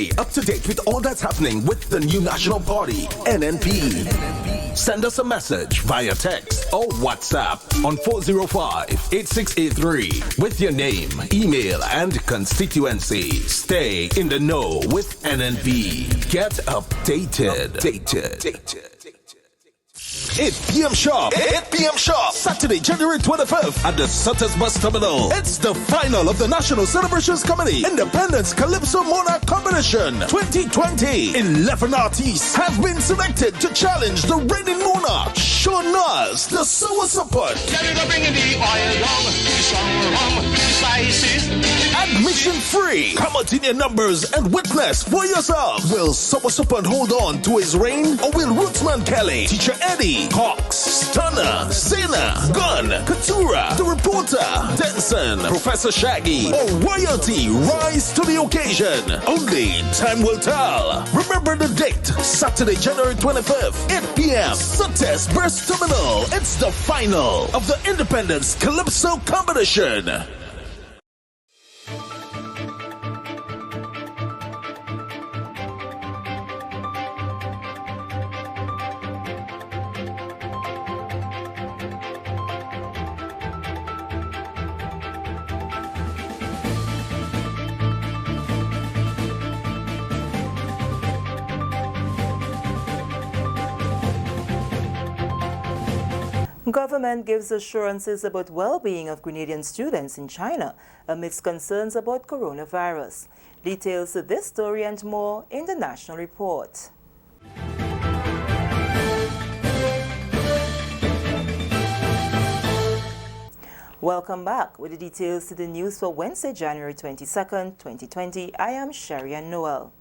Stay up to date with all that's happening with the new National Party, NNP. Send us a message via text or WhatsApp on 405-8683 with your name, email, and constituency. Stay in the know with NNP. Get updated. 8 p.m. sharp. 8 p.m. sharp. Saturday, January 25th at the Sutters Bus Terminal. It's the final of the National Celebrations Committee Independence Calypso Monarch Competition 2020. 11 artists have been selected to challenge the reigning monarch, Sean Nas, the Sour Support. Admission free. Come out in your numbers and witness for yourself. Will Sour Support hold on to his reign, or will Rootsman Kelly, Teacher Eddie, Hawks, Stunner, Zena, Gun, Katura, The Reporter, Denson, Professor Shaggy, or Royalty rise to the occasion? Only time will tell. Remember the date, Saturday, January 25th, 8 p.m. Sutters Bus Terminal. It's the final of the Independence Calypso Competition. Government gives assurances about well-being of Grenadian students in China amidst concerns about coronavirus. Details of this story and more in the National Report. Welcome back with the details to the news for Wednesday, January 22nd, 2020. I am Sharian Noel.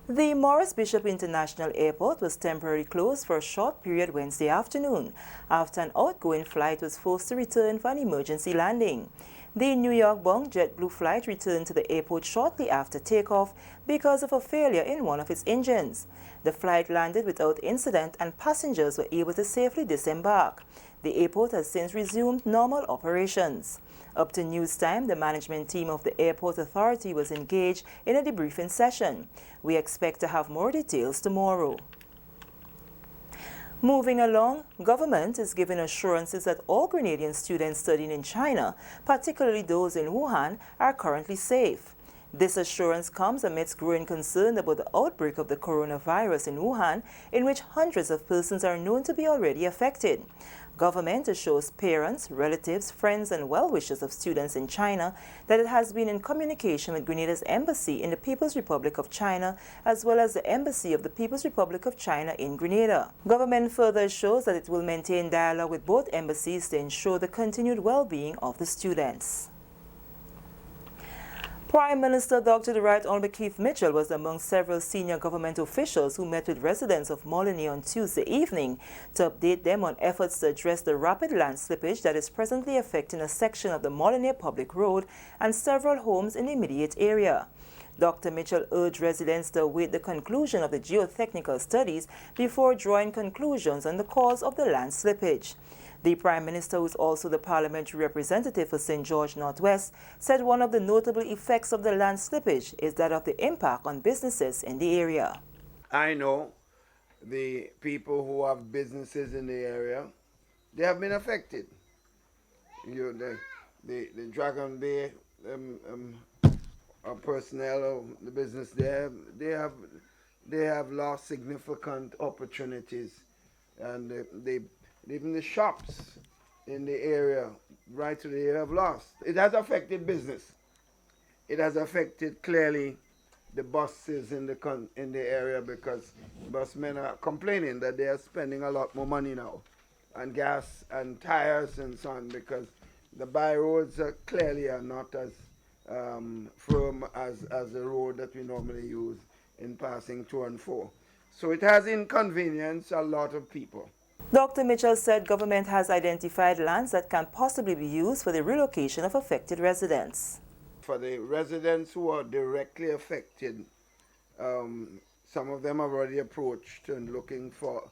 The Morris Bishop International Airport was temporarily closed for a short period Wednesday afternoon after an outgoing flight was forced to return for an emergency landing. The New York-bound JetBlue flight returned to the airport shortly after takeoff because of a failure in one of its engines. The flight landed without incident and passengers were able to safely disembark. The airport has since resumed normal operations. Up to news time, the management team of the airport authority was engaged in a debriefing session. We expect to have more details tomorrow. Moving along, government is giving assurances that all Grenadian students studying in China, particularly those in Wuhan, are currently safe. This assurance comes amidst growing concern about the outbreak of the coronavirus in Wuhan, in which hundreds of persons are known to be already affected. Government assures parents, relatives, friends, and well-wishers of students in China that it has been in communication with Grenada's embassy in the People's Republic of China, as well as the embassy of the People's Republic of China in Grenada. Government further assures that it will maintain dialogue with both embassies to ensure the continued well-being of the students. Prime Minister Dr. The Right Honourable Keith Mitchell was among several senior government officials who met with residents of Molyneux on Tuesday evening to update them on efforts to address the rapid land slippage that is presently affecting a section of the Molyneux Public Road and several homes in the immediate area. Dr. Mitchell urged residents to await the conclusion of the geotechnical studies before drawing conclusions on the cause of the land slippage. The Prime Minister, who is also the parliamentary representative for St. George Northwest, said one of the notable effects of the land slippage is that of the impact on businesses in the area. I know the people who have businesses in the area, they have been affected. The Dragon Bay personnel of the business there, they have lost significant opportunities, and even the shops in the area, right to the area, have lost. It has affected business. It has affected clearly the buses in the area, because busmen are complaining that they are spending a lot more money now on gas and tires and so on, because the by roads clearly are not as firm as the road that we normally use in passing to and fro. So it has inconvenienced a lot of people. Dr. Mitchell said government has identified lands that can possibly be used for the relocation of affected residents. For the residents who are directly affected, some of them have already approached and looking for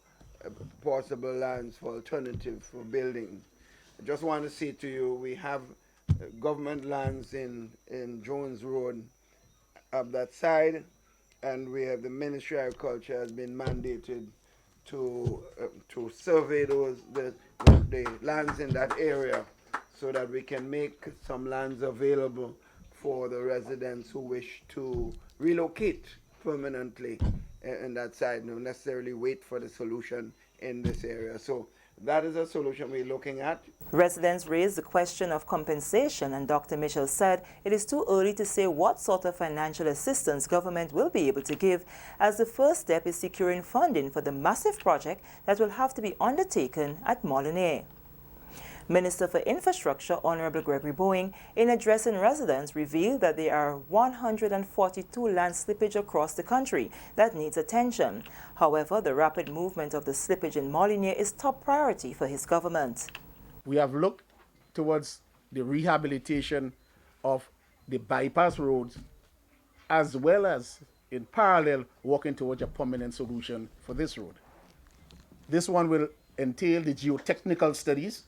possible lands for alternative for building. I just want to say to you, we have government lands in Jones Road up that side, and we have the Ministry of Agriculture has been mandated to survey the lands in that area so that we can make some lands available for the residents who wish to relocate permanently in that side, not necessarily wait for the solution in this area. So that is a solution we're looking at. Residents raised the question of compensation, and Dr. Mitchell said it is too early to say what sort of financial assistance government will be able to give, as the first step is securing funding for the massive project that will have to be undertaken at Molineux. Minister for Infrastructure, Honorable Gregory Boeing, in addressing residents, revealed that there are 142 land slippage across the country that needs attention. However, the rapid movement of the slippage in Molineux is top priority for his government. We have looked towards the rehabilitation of the bypass roads, as well as in parallel working towards a permanent solution for this road. This one will entail the geotechnical studies.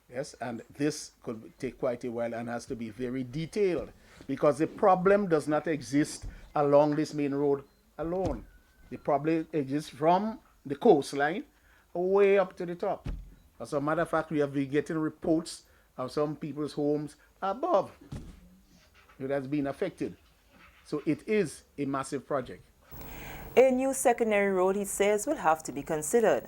Yes, and this could take quite a while and has to be very detailed, because the problem does not exist along this main road alone. The problem exists from the coastline way up to the top. As a matter of fact, we have been getting reports of some people's homes above that has been affected. So it is a massive project. A new secondary road, he says, will have to be considered.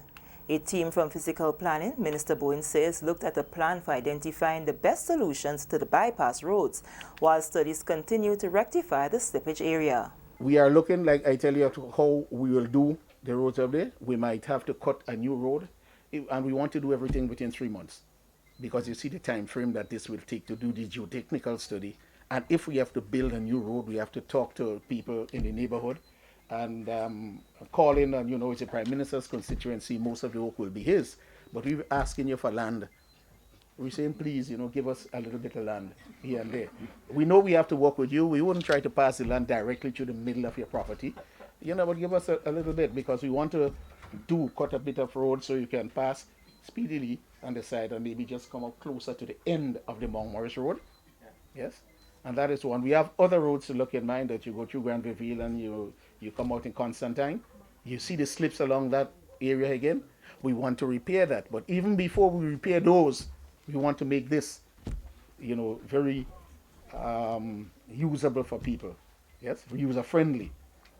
A team from Physical Planning, Minister Bowen says, looked at a plan for identifying the best solutions to the bypass roads, while studies continue to rectify the slippage area. We are looking, like I tell you, to how we will do the roads up there. We might have to cut a new road, and we want to do everything within 3 months, because you see the time frame that this will take to do the geotechnical study. And if we have to build a new road, we have to talk to people in the neighborhood and call in, and it's the Prime Minister's constituency, most of the work will be his. But we're asking you for land. We're saying, please, give us a little bit of land here and there. We know we have to work with you. We wouldn't try to pass the land directly through the middle of your property. But give us a little bit, because we want to cut a bit of road so you can pass speedily on the side and maybe just come up closer to the end of the Mount Morris Road. Yes? And that is one. We have other roads to look in mind, that you go through Granville and you come out in Constantine. You see the slips along that area again. We want to repair that. But even before we repair those, we want to make this, very usable for people. Yes, user friendly,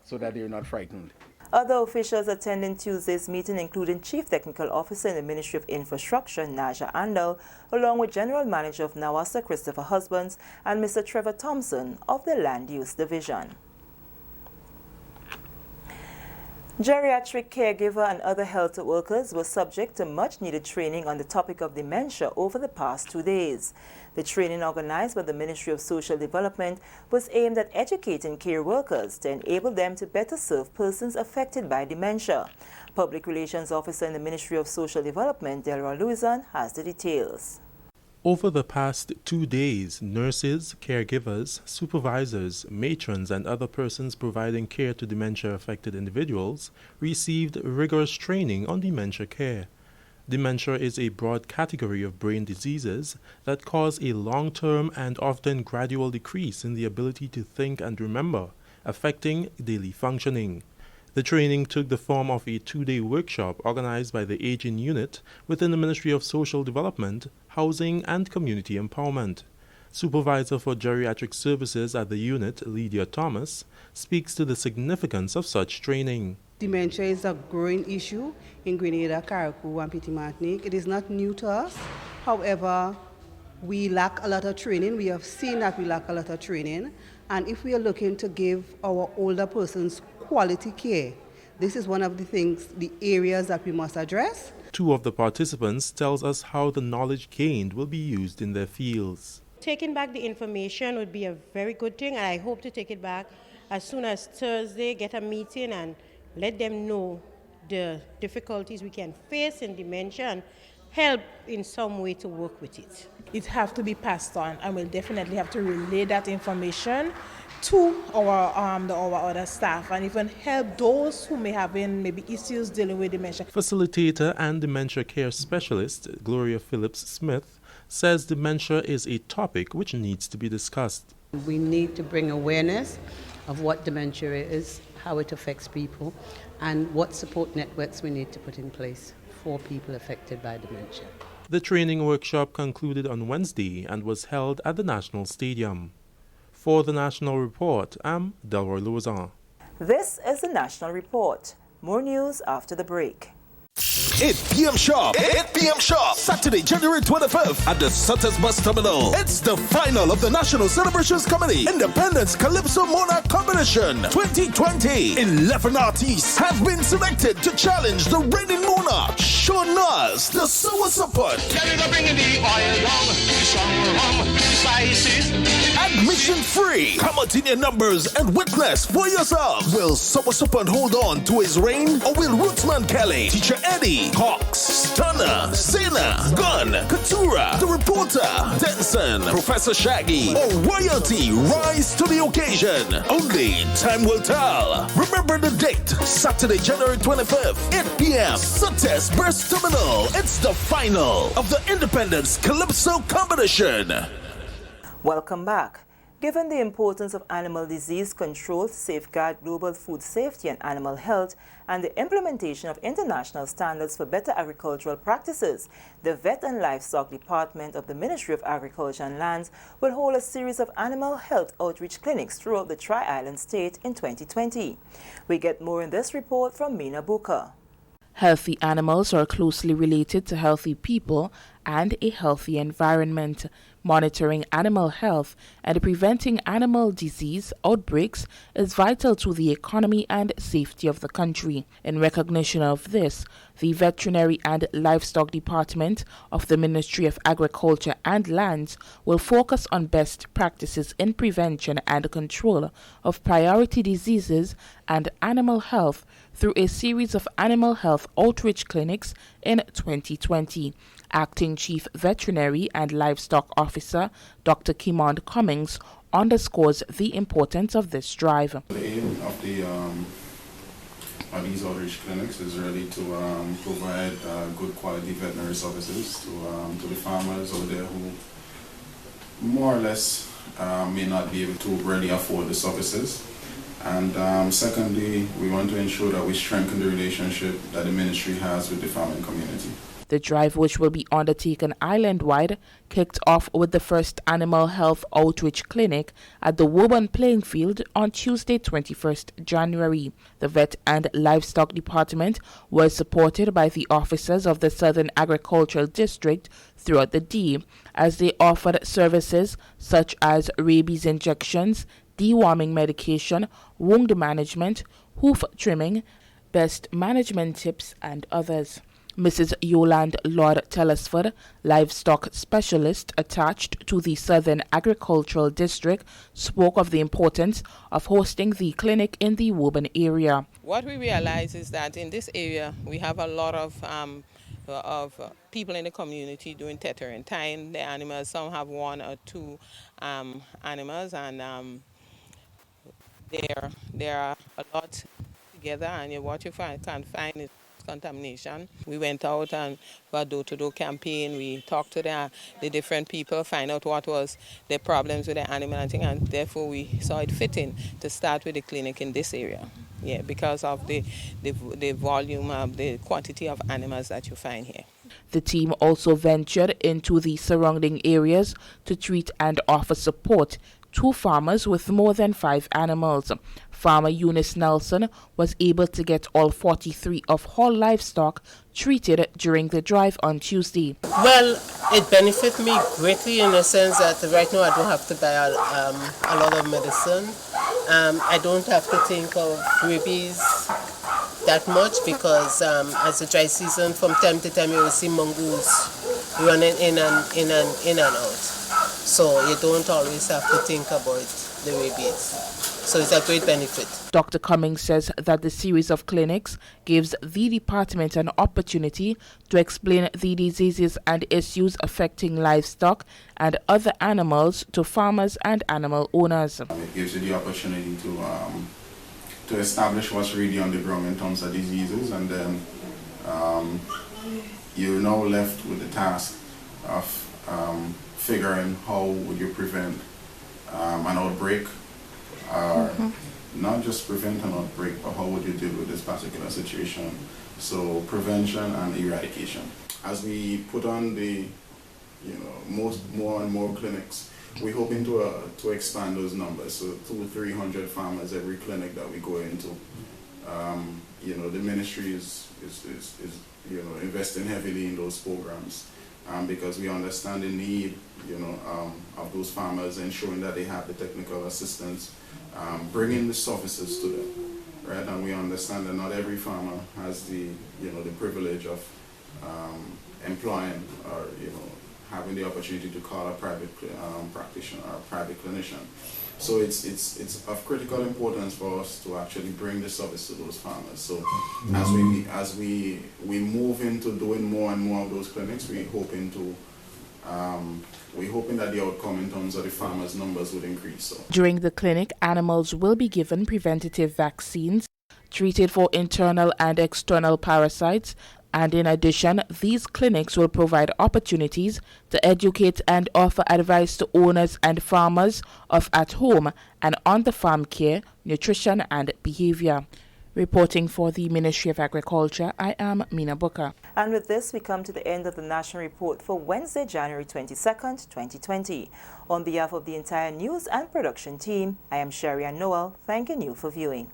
so that they're not frightened. Other officials attending Tuesday's meeting, including Chief Technical Officer in the Ministry of Infrastructure, Naja Andal, along with General Manager of NAWASA, Christopher Husbands, and Mr. Trevor Thompson of the Land Use Division. Geriatric caregiver and other health workers were subject to much-needed training on the topic of dementia over the past 2 days. The training, organized by the Ministry of Social Development, was aimed at educating care workers to enable them to better serve persons affected by dementia. Public Relations Officer in the Ministry of Social Development, Delroy Louison, has the details. Over the past 2 days, nurses, caregivers, supervisors, matrons, and other persons providing care to dementia-affected individuals received rigorous training on dementia care. Dementia is a broad category of brain diseases that cause a long-term and often gradual decrease in the ability to think and remember, affecting daily functioning. The training took the form of a 2-day workshop organized by the Aging Unit within the Ministry of Social Development, Housing and Community Empowerment. Supervisor for Geriatric Services at the unit, Lydia Thomas, speaks to the significance of such training. Dementia is a growing issue in Grenada, Carriacou, and Petit Martinique. It is not new to us. However, we lack a lot of training. We have seen that we lack a lot of training. And if we are looking to give our older persons quality care, this is one of the things, the areas that we must address. 2 of the participants tells us how the knowledge gained will be used in their fields. Taking back the information would be a very good thing, and I hope to take it back as soon as Thursday, get a meeting and let them know the difficulties we can face in dementia and help in some way to work with it. It have to be passed on, and we'll definitely have to relay that information to our other staff, and even help those who may have maybe issues dealing with dementia. Facilitator and dementia care specialist Gloria Phillips Smith says dementia is a topic which needs to be discussed. We need to bring awareness of what dementia is, how it affects people, and what support networks we need to put in place for people affected by dementia. The training workshop concluded on Wednesday and was held at the National Stadium. For the National Report, I'm Delroy Louzan. This is the National Report. More news after the break. 8 p.m. sharp. 8 p.m. sharp. Saturday, January 25th at the Sutters Bus Terminal. It's the final of the National Celebrations Committee Independence Calypso Monarch Competition 2020. 11 artists have been selected to challenge the reigning monarch, Sean Nas, the Sour Support. Admission free. Come out in your numbers and witness for yourself. Will Sour Support hold on to his reign, or will Rootsman Kelly, Teacher Eddie, Hawks, Stunner, Zena, Gun, Katura, The Reporter, Denson, Professor Shaggy, or Royalty rise to the occasion? Only time will tell. Remember the date, Saturday, January 25th, 8 p.m. Sutters Bus Terminal. It's the final of the Independence Calypso Competition. Welcome back. Given the importance of animal disease control to safeguard global food safety and animal health, and the implementation of international standards for better agricultural practices, the Vet and Livestock Department of the Ministry of Agriculture and Lands will hold a series of animal health outreach clinics throughout the Tri-Island state in 2020. We get more in this report from Mina Booker. Healthy animals are closely related to healthy people and a healthy environment. Monitoring animal health and preventing animal disease outbreaks is vital to the economy and safety of the country. In recognition of this, the Veterinary and Livestock Department of the Ministry of Agriculture and Lands will focus on best practices in prevention and control of priority diseases and animal health through a series of animal health outreach clinics in 2020. Acting Chief Veterinary and Livestock Officer Dr. Kimond Cummings underscores the importance of this drive. The aim of these outreach clinics is really to provide good quality veterinary services to the farmers out there who more or less may not be able to really afford the services. And secondly, we want to ensure that we strengthen the relationship that the ministry has with the farming community. The drive, which will be undertaken island-wide, kicked off with the first animal health outreach clinic at the Woburn Playing Field on Tuesday, 21st January. The Vet and Livestock Department was supported by the officers of the Southern Agricultural District throughout the day, as they offered services such as rabies injections, deworming medication, wound management, hoof trimming, best management tips, and others. Mrs. Yolande Lord Telesford, livestock specialist attached to the Southern Agricultural District, spoke of the importance of hosting the clinic in the Woburn area. What we realize is that in this area we have a lot of people in the community doing tethering, tying the animals. Some have one or two animals, and there are a lot together, and what you can't find is contamination. We went out and for a door-to-door campaign. We talked to the different people, find out what was their problems with the animal and thing, and therefore we saw it fitting to start with the clinic in this area. Yeah, because of the volume of the quantity of animals that you find here. The team also ventured into the surrounding areas to treat and offer support to farmers with more than 5 animals. Farmer Eunice Nelson was able to get all 43 of her livestock treated during the drive on Tuesday. Well, it benefits me greatly in the sense that right now I don't have to buy a lot of medicine. I don't have to think of rabies that much because as the dry season, from time to time you will see mongoose running in and out. So you don't always have to think about the rabies. So it's a great benefit. Dr. Cummings says that the series of clinics gives the department an opportunity to explain the diseases and issues affecting livestock and other animals to farmers and animal owners. It gives you the opportunity to establish what's really on the ground in terms of diseases, and then you're now left with the task of figuring how would you prevent an outbreak, or not just prevent an outbreak, but how would you deal with this particular situation? So prevention and eradication. As we put on the, more and more clinics, we're hoping to expand those numbers. So 200-300 farmers every clinic that we go into. The ministry is investing heavily in those programs because we understand the need, of those farmers, ensuring that they have the technical assistance, bringing the services to them, right? And we understand that not every farmer has the privilege of employing or having the opportunity to call a private practitioner or a private clinician. So it's of critical importance for us to actually bring the service to those farmers. So as we move into doing more and more of those clinics, we're hoping that the outcome in terms of the farmers' numbers would increase. So During the clinic, animals will be given preventative vaccines, treated for internal and external parasites, and in addition, these clinics will provide opportunities to educate and offer advice to owners and farmers of at-home and on-the-farm care, nutrition and behavior. Reporting for the Ministry of Agriculture, I am Mina Booker. And with this, we come to the end of the National Report for Wednesday, January 22nd, 2020. On behalf of the entire news and production team, I am Sherry Noel, thanking you for viewing.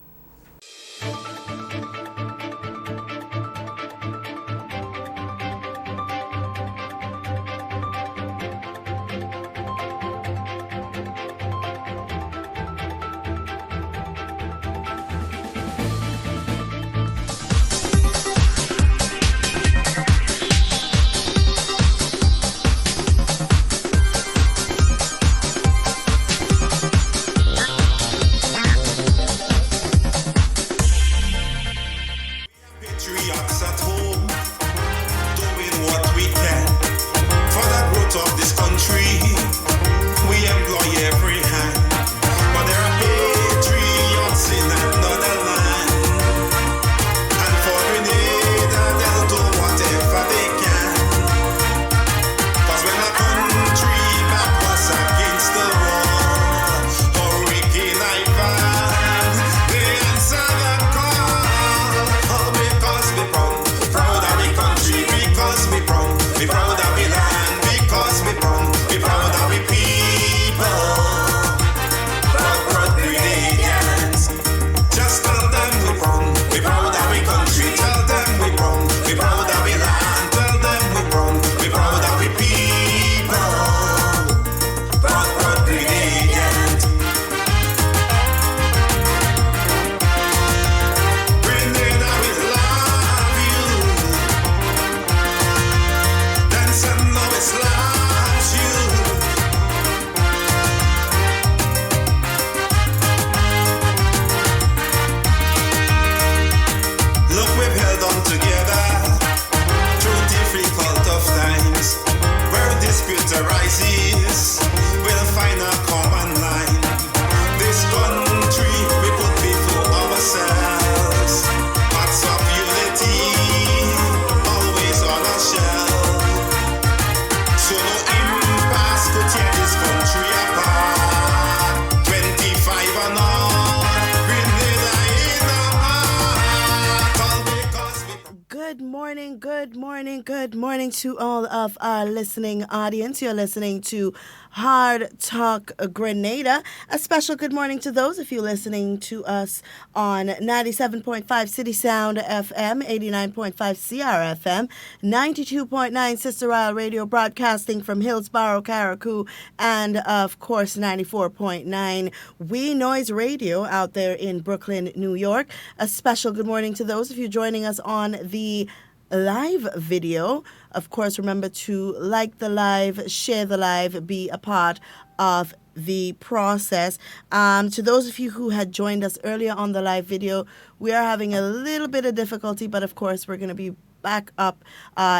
Good morning to all of our listening audience. You're listening to Hard Talk Grenada. A special good morning to those of you listening to us on 97.5 City Sound FM, 89.5 CRFM, 92.9 Sister Isle Radio, broadcasting from Hillsborough, Carriacou, and of course 94.9 We Noise Radio out there in Brooklyn, New York. A special good morning to those of you joining us on the live video. Of course, remember to like the live, share the live, be a part of the process. To those of you who had joined us earlier on the live video, we are having a little bit of difficulty, but of course we're going to be back up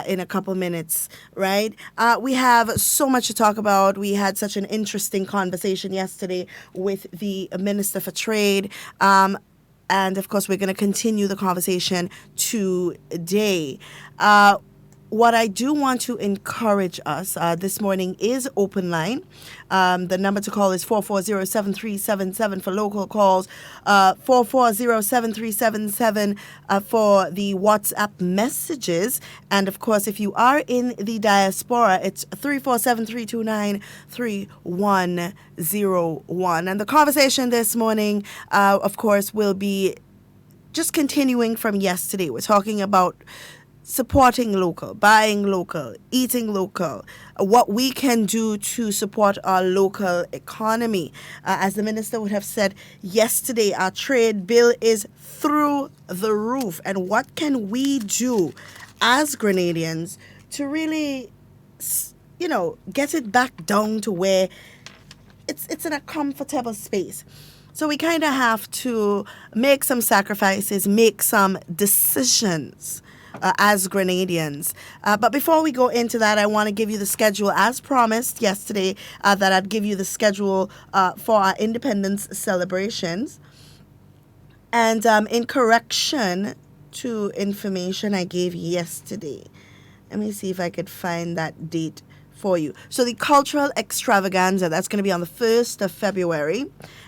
in a couple minutes, right? We have so much to talk about. We had such an interesting conversation yesterday with the Minister for Trade. And of course, we're going to continue the conversation today. what I do want to encourage us this morning is open line. The number to call is 440-7377 for local calls, 440-7377 for the WhatsApp messages. And of course, if you are in the diaspora, it's 347-329-3101. And the conversation this morning, of course, will be just continuing from yesterday. We're talking about supporting local, buying local, eating local, what we can do to support our local economy. As the minister would have said yesterday, our trade bill is through the roof. And what can we do as Grenadians to really, get it back down to where it's in a comfortable space? So we kind of have to make some sacrifices, make some decisions as Grenadians. But before we go into that, I want to give you the schedule, as promised yesterday, that I'd give you the schedule for our independence celebrations. And in correction to information I gave yesterday, let me see if I could find that date for you. So the cultural extravaganza, that's going to be on the 1st of February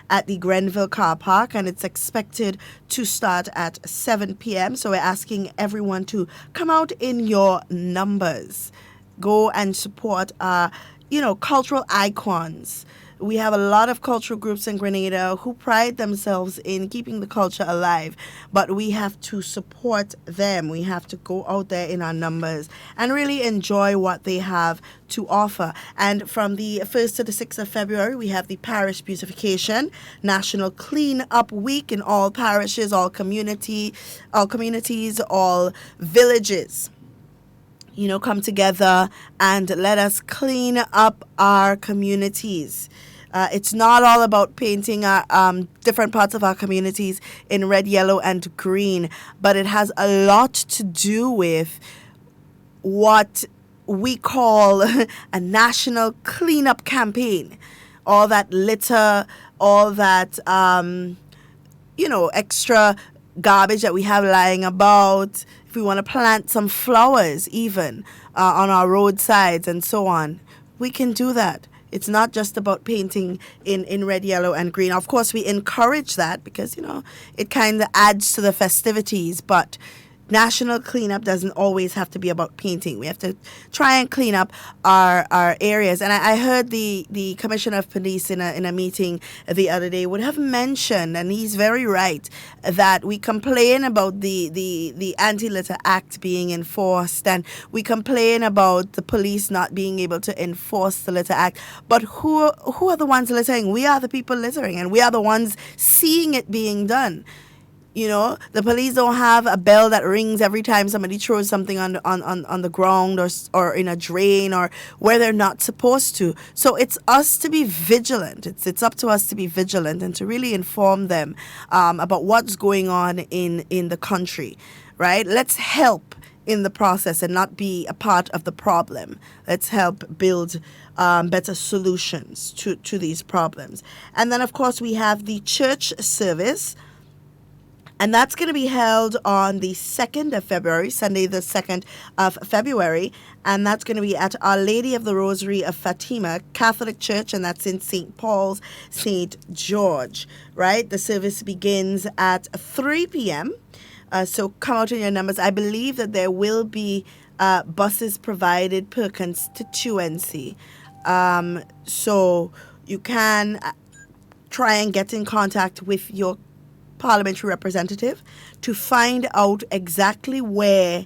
at the Grenville Car Park, and it's expected to start at 7 p.m. So we're asking everyone to come out in your numbers. Go and support cultural icons. We have a lot of cultural groups in Grenada who pride themselves in keeping the culture alive, but we have to support them. We have to go out there in our numbers and really enjoy what they have to offer. And from the 1st to the 6th of February, we have the Parish Beautification National Clean Up Week in all parishes, all communities, all villages. Come together and let us clean up our communities. It's not all about painting our different parts of our communities in red, yellow, and green, but it has a lot to do with what we call a national cleanup campaign. All that litter, all that, extra garbage that we have lying about. If we want to plant some flowers even on our roadsides and so on, we can do that. It's not just about painting in red, yellow, and green. Of course, we encourage that because, it kind of adds to the festivities, but national cleanup doesn't always have to be about painting. We have to try and clean up our areas. And I heard the Commissioner of Police in a meeting the other day would have mentioned, and he's very right, that we complain about the Anti-Litter Act being enforced, and we complain about the police not being able to enforce the Litter Act. But who are the ones littering? We are the people littering, and we are the ones seeing it being done. The police don't have a bell that rings every time somebody throws something on the ground or in a drain or where they're not supposed to. So it's us to be vigilant. It's up to us to be vigilant and to really inform them about what's going on in the country, right? Let's help in the process and not be a part of the problem. Let's help build better solutions to these problems. And then, of course, we have the church service. And that's going to be held on the 2nd of February, Sunday the 2nd of February. And that's going to be at Our Lady of the Rosary of Fatima Catholic Church, and that's in St. Paul's, St. George, right? The service begins at 3 p.m. So come out in your numbers. I believe that there will be buses provided per constituency. So you can try and get in contact with your parliamentary representative to find out exactly where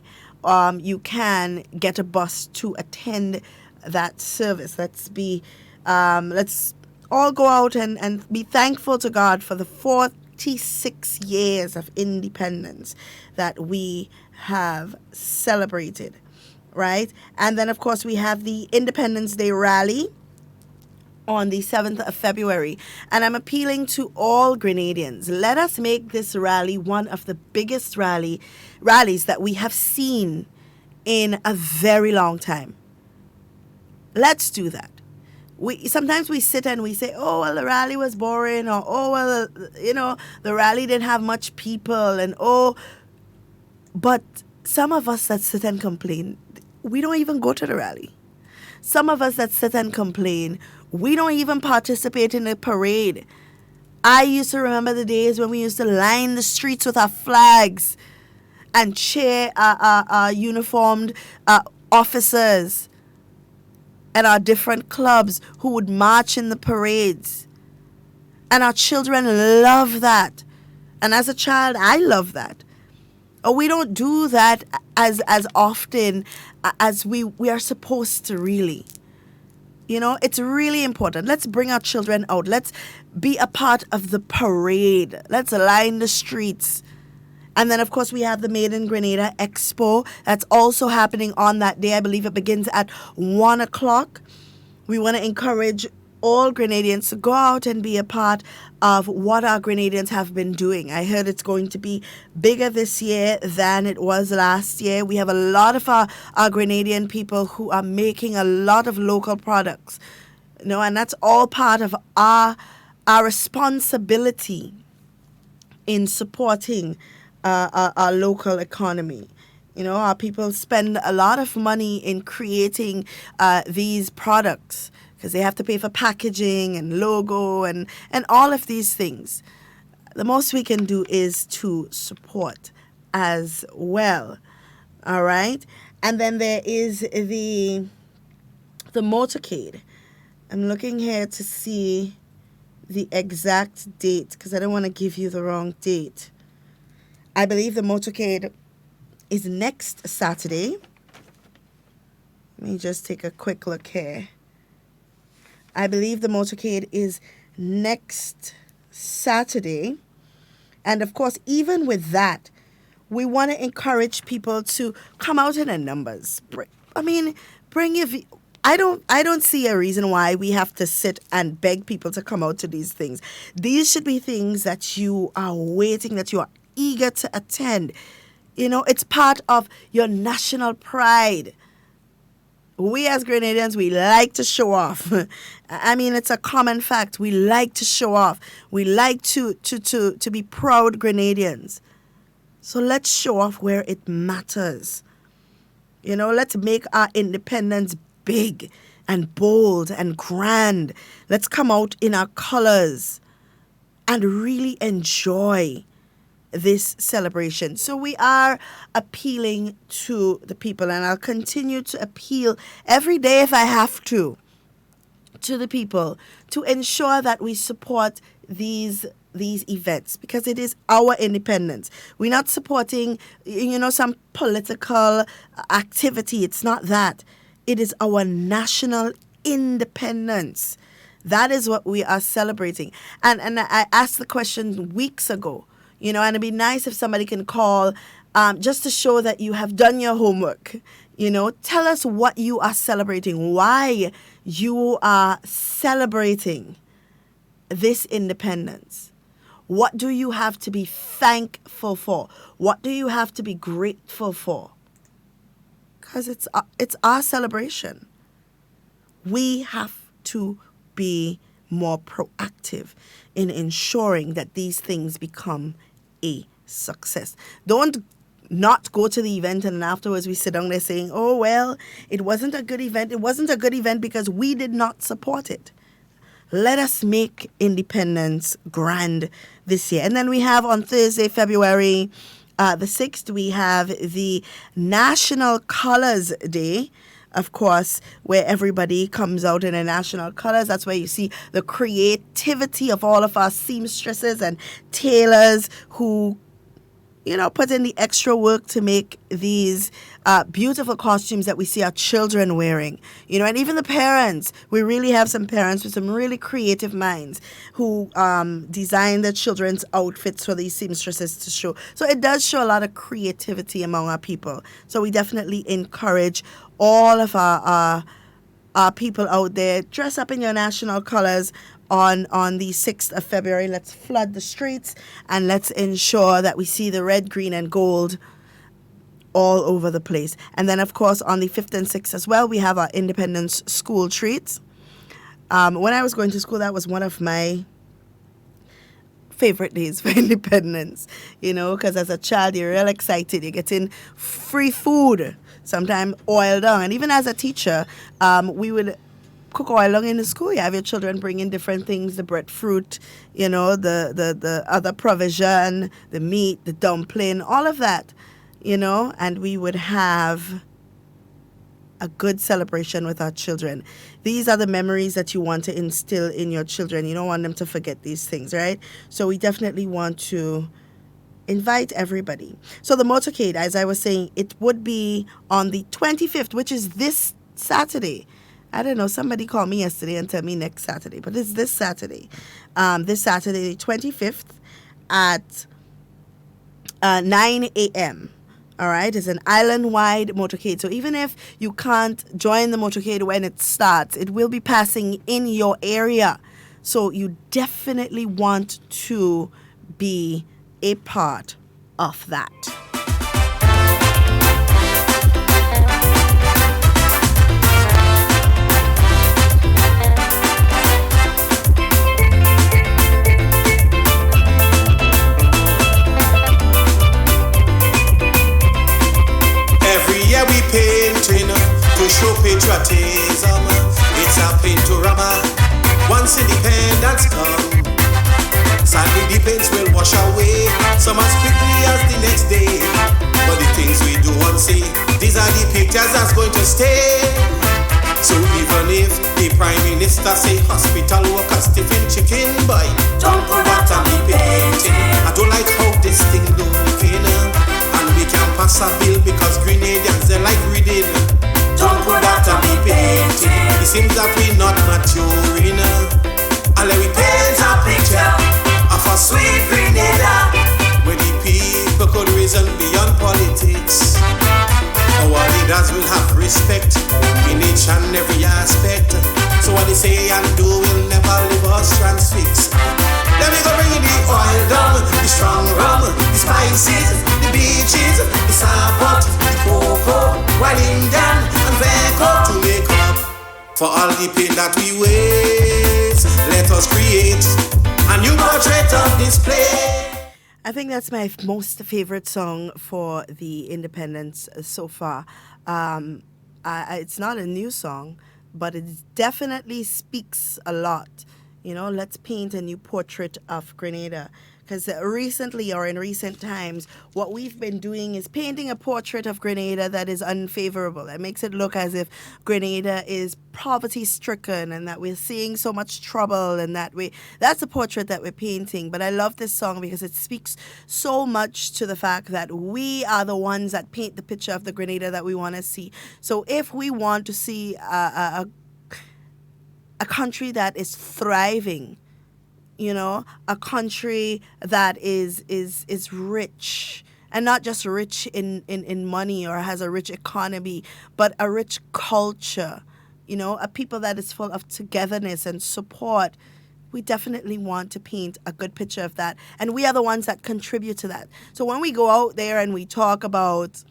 you can get a bus to attend that service. Let's all go out and be thankful to God for the 46 years of independence that we have celebrated, right? And then, of course, we have the Independence Day rally on the 7th of February. And I'm appealing to all Grenadians. Let us make this rally one of the biggest rallies that we have seen in a very long time. Let's do that. Sometimes we sit and we say, oh, well, the rally was boring, or, oh, well, the rally didn't have much people, but some of us that sit and complain, we don't even go to the rally. Some of us that sit and complain, we don't even participate in the parade. I used to remember the days when we used to line the streets with our flags and cheer our uniformed officers and our different clubs who would march in the parades. And our children love that. And as a child, I love that. We don't do that as often as we are supposed to, really. You know, it's really important. Let's bring our children out. Let's be a part of the parade. Let's line the streets. And then, of course, we have the Made in Grenada Expo. That's also happening on that day. I believe it begins at 1 o'clock. We want to encourage all Grenadians to go out and be a part of what our Grenadians have been doing. I heard it's going to be bigger this year than it was last year. We have a lot of our Grenadian people who are making a lot of local products. You know, and that's all part of our responsibility in supporting our local economy. You know, our people spend a lot of money in creating these products, because they have to pay for packaging and logo and all of these things. The most we can do is to support as well. All right? And then there is the motorcade. I'm looking here to see the exact date, because I don't want to give you the wrong date. I believe the motorcade is next Saturday. Let me just take a quick look here. I believe the motorcade is next Saturday. And of course, even with that, we want to encourage people to come out in their numbers. Bring your... I don't see a reason why we have to sit and beg people to come out to these things. These should be things that you are waiting, that you are eager to attend. You know, it's part of your national pride. We as Grenadians, we like to show off. I mean, it's a common fact. We like to show off. We like to be proud Grenadians. So let's show off where it matters. You know, let's make our independence big and bold and grand. Let's come out in our colors and really enjoy this celebration. So we are appealing to the people, and I'll continue to appeal every day if I have to the people to ensure that we support these events, because it is our independence. We're not supporting, some political activity. It's not that. It is our national independence. That is what we are celebrating. And I asked the question weeks ago, and it'd be nice if somebody can call just to show that you have done your homework. Tell us what you are celebrating, why you are celebrating this independence. What do you have to be thankful for? What do you have to be grateful for? Because it's our celebration. We have to be more proactive in ensuring that these things become a success. Don't not go to the event and afterwards we sit down there saying, oh, well, it wasn't a good event. It wasn't a good event because we did not support it. Let us make independence grand this year. And then we have on Thursday, February the 6th, we have the National Colors Day, of course, where everybody comes out in their national colors. That's where you see the creativity of all of our seamstresses and tailors who, put in the extra work to make these beautiful costumes that we see our children wearing. And even the parents. We really have some parents with some really creative minds who design their children's outfits for these seamstresses to show. So it does show a lot of creativity among our people. So we definitely encourage all of our people out there, dress up in your national colors on the 6th of February. Let's flood the streets and let's ensure that we see the red, green, and gold all over the place. And then, of course, on the 5th and 6th as well, we have our Independence School Treats. When I was going to school, that was one of my favorite days for independence, because as a child, you're real excited. You're getting free food. sometimes oil down. And even as a teacher, we would cook oil long in the school. You have your children bring in different things, the breadfruit, the other provision, the meat, the dumpling, all of that, and we would have a good celebration with our children. These are the memories that you want to instill in your children. You don't want them to forget these things, right? So we definitely want to invite everybody. So the motorcade, as I was saying, it would be on the 25th, which is this Saturday. I don't know, somebody called me yesterday and told me next Saturday, but it's this Saturday. This Saturday, the 25th at 9 a.m. All right, it's an island-wide motorcade. So even if you can't join the motorcade when it starts, it will be passing in your area. So you definitely want to be a part of that. We painting to show patriotism. It's a paintorama once independence come. Sadly the paints will wash away some as quickly as the next day. But the things we do and say, these are the pictures that's going to stay. So even if the Prime Minister say hospital workers stiffing chicken boy, don't put that on the painting. I don't like how this thing looking. We can't pass a bill because Grenadians they like reading. Don't put that on the painting. It seems that we're not maturing. And let we paint a picture of a sweet Grenada where the people could reason beyond politics. Our leaders will have respect in each and every aspect. So what they say and do will never leave us transfixed. Let me go bring the oil down, the strong rum, the spices, the beaches, the sapot, the cocoa, while Indian and Veco to make up for all the pain that we waste. Let us create a new portrait of display. I think that's my most favorite song for the independence so far. It's not a new song, but it definitely speaks a lot. Let's paint a new portrait of Grenada. Because recently or in recent times, what we've been doing is painting a portrait of Grenada that is unfavorable. That makes it look as if Grenada is poverty-stricken and that we're seeing so much trouble and that's the portrait that we're painting. But I love this song because it speaks so much to the fact that we are the ones that paint the picture of the Grenada that we want to see. So if we want to see a country that is thriving, a country that is rich, and not just rich in money or has a rich economy, but a rich culture, a people that is full of togetherness and support. We definitely want to paint a good picture of that. And we are the ones that contribute to that. So when we go out there and we talk about,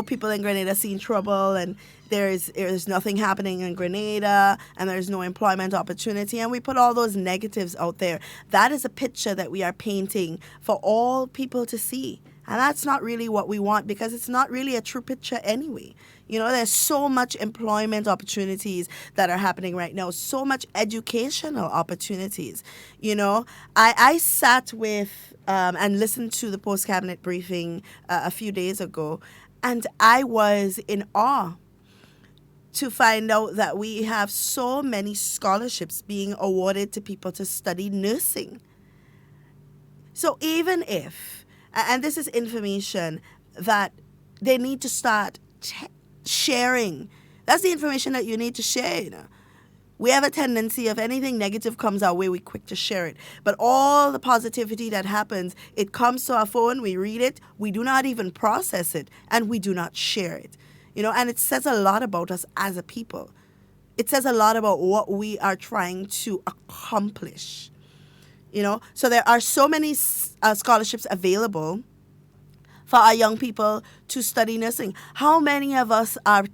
people in Grenada seeing trouble and there's nothing happening in Grenada and there's no employment opportunity, and we put all those negatives out there, that is a picture that we are painting for all people to see. And that's not really what we want, because it's not really a true picture anyway. There's so much employment opportunities that are happening right now, so much educational opportunities. I sat with and listened to the post-cabinet briefing a few days ago, and I was in awe to find out that we have so many scholarships being awarded to people to study nursing. So even if, and this is information that they need to start sharing, that's the information that you need to share. We have a tendency, if anything negative comes our way, we're quick to share it. But all the positivity that happens, it comes to our phone, we read it, we do not even process it, and we do not share it. And it says a lot about us as a people. It says a lot about what we are trying to accomplish. So there are so many scholarships available for our young people to study nursing. How many of us are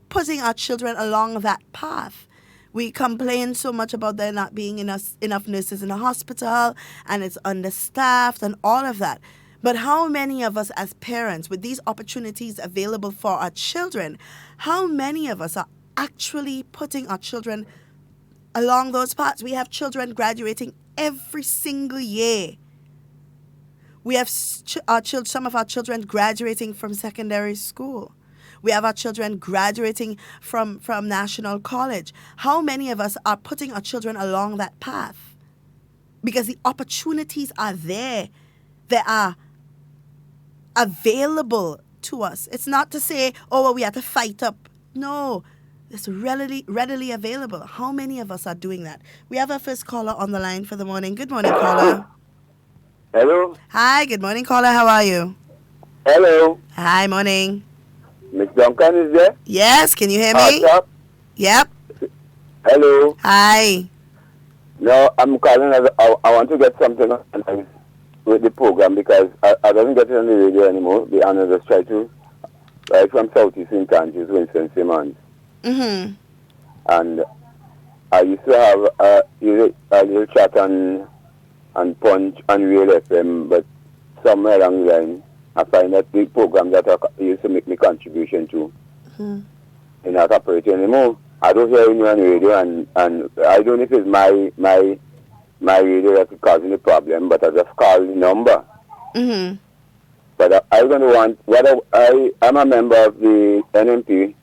putting our children along that path? We complain so much about there not being enough nurses in the hospital, and it's understaffed and all of that. But how many of us as parents, with these opportunities available for our children, how many of us are actually putting our children along those paths? We have children graduating every single year. We have some of our children graduating from secondary school. We have our children graduating from national college. How many of us are putting our children along that path? Because the opportunities are there. They are available to us. It's not to say, oh, well, we have to fight up. No, it's readily available. How many of us are doing that? We have our first caller on the line for the morning. Good morning, caller. Hello. Hi, good morning, caller. How are you? Hello. Hi, morning. Miss Duncan is there? Yes, can you hear me? Up? Yep. Hello. Hi. No, I'm calling. I want to get something on with the program because I don't get it on the radio anymore. The others just try to, right from Southeast St. Andrews, Winston Simmons. Mm-hmm. And I used to have a little chat on Punch and Real FM, but somewhere along the line, I find that the program that I used to make my contribution to is not operating anymore. I don't hear you on the radio, and I don't know if it's my radio that's causing the problem, but I just call the number. Mm-hmm. But I'm going to want, I'm a member of the NMP,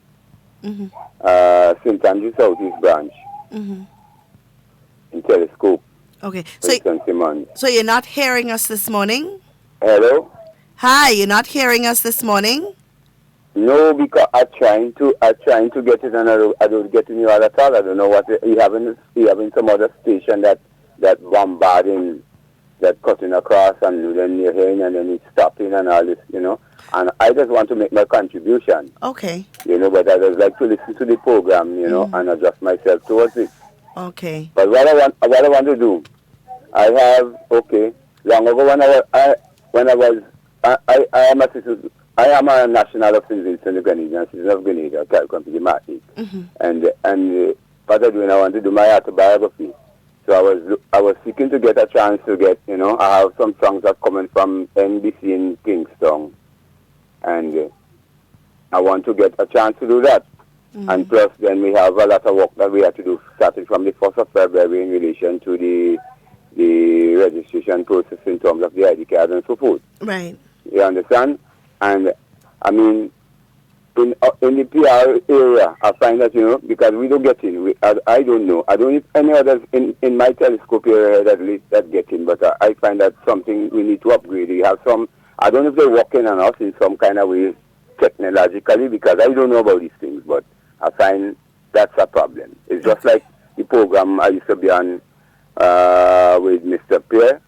St. Andrew Southeast Branch, in Telescope. Okay, so you're not hearing us this morning? Hello? Hi, you're not hearing us this morning? No, because I'm trying to get it, and I don't get any other at all. I don't know what you having some other station that bombarding, that cutting across, and then you're hearing, and then it's stopping, and all this, And I just want to make my contribution. Okay. But I just like to listen to the program, and adjust myself towards it. Okay. But what I want to do, I long ago I am a national of citizens in the Grenada, citizen of Grenada, Carriacou, Martinique. And what I want to do my autobiography. So I was seeking to get a chance to get, I have some songs that coming from NBC in Kingston, and I want to get a chance to do that. And plus, then we have a lot of work that we have to do, starting from the 1st of February in relation to the registration process in terms of the ID card and so forth. Right. You understand? And, I mean, in the PR area, I find that, because we don't get in. I don't know. I don't know if any others in my telescope area that get in, but I find that something we need to upgrade. We have some, I don't know if they're working on us in some kind of way technologically, because I don't know about these things, but I find that's a problem. It's just like the program I used to be on with Mr. Pierre.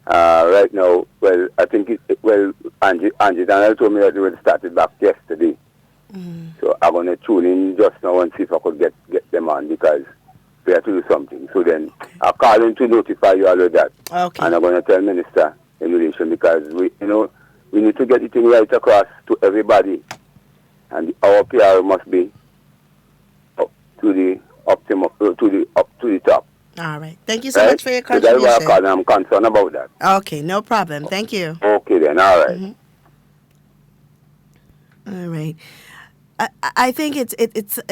Right now, well, I think Angie Daniel told me that it would started back yesterday. So I'm going to tune in just now and see if I could get them on, because we have to do something. So then I'll call in to notify you all of that. Okay. And I'm going to tell Minister in relation, because we need to get it right across to everybody. And our PR must be up to the top. All right. Thank you so much for your contribution. So that's why I'm concerned about that. Okay, no problem. Thank you. Okay then, all right. All right. I think it's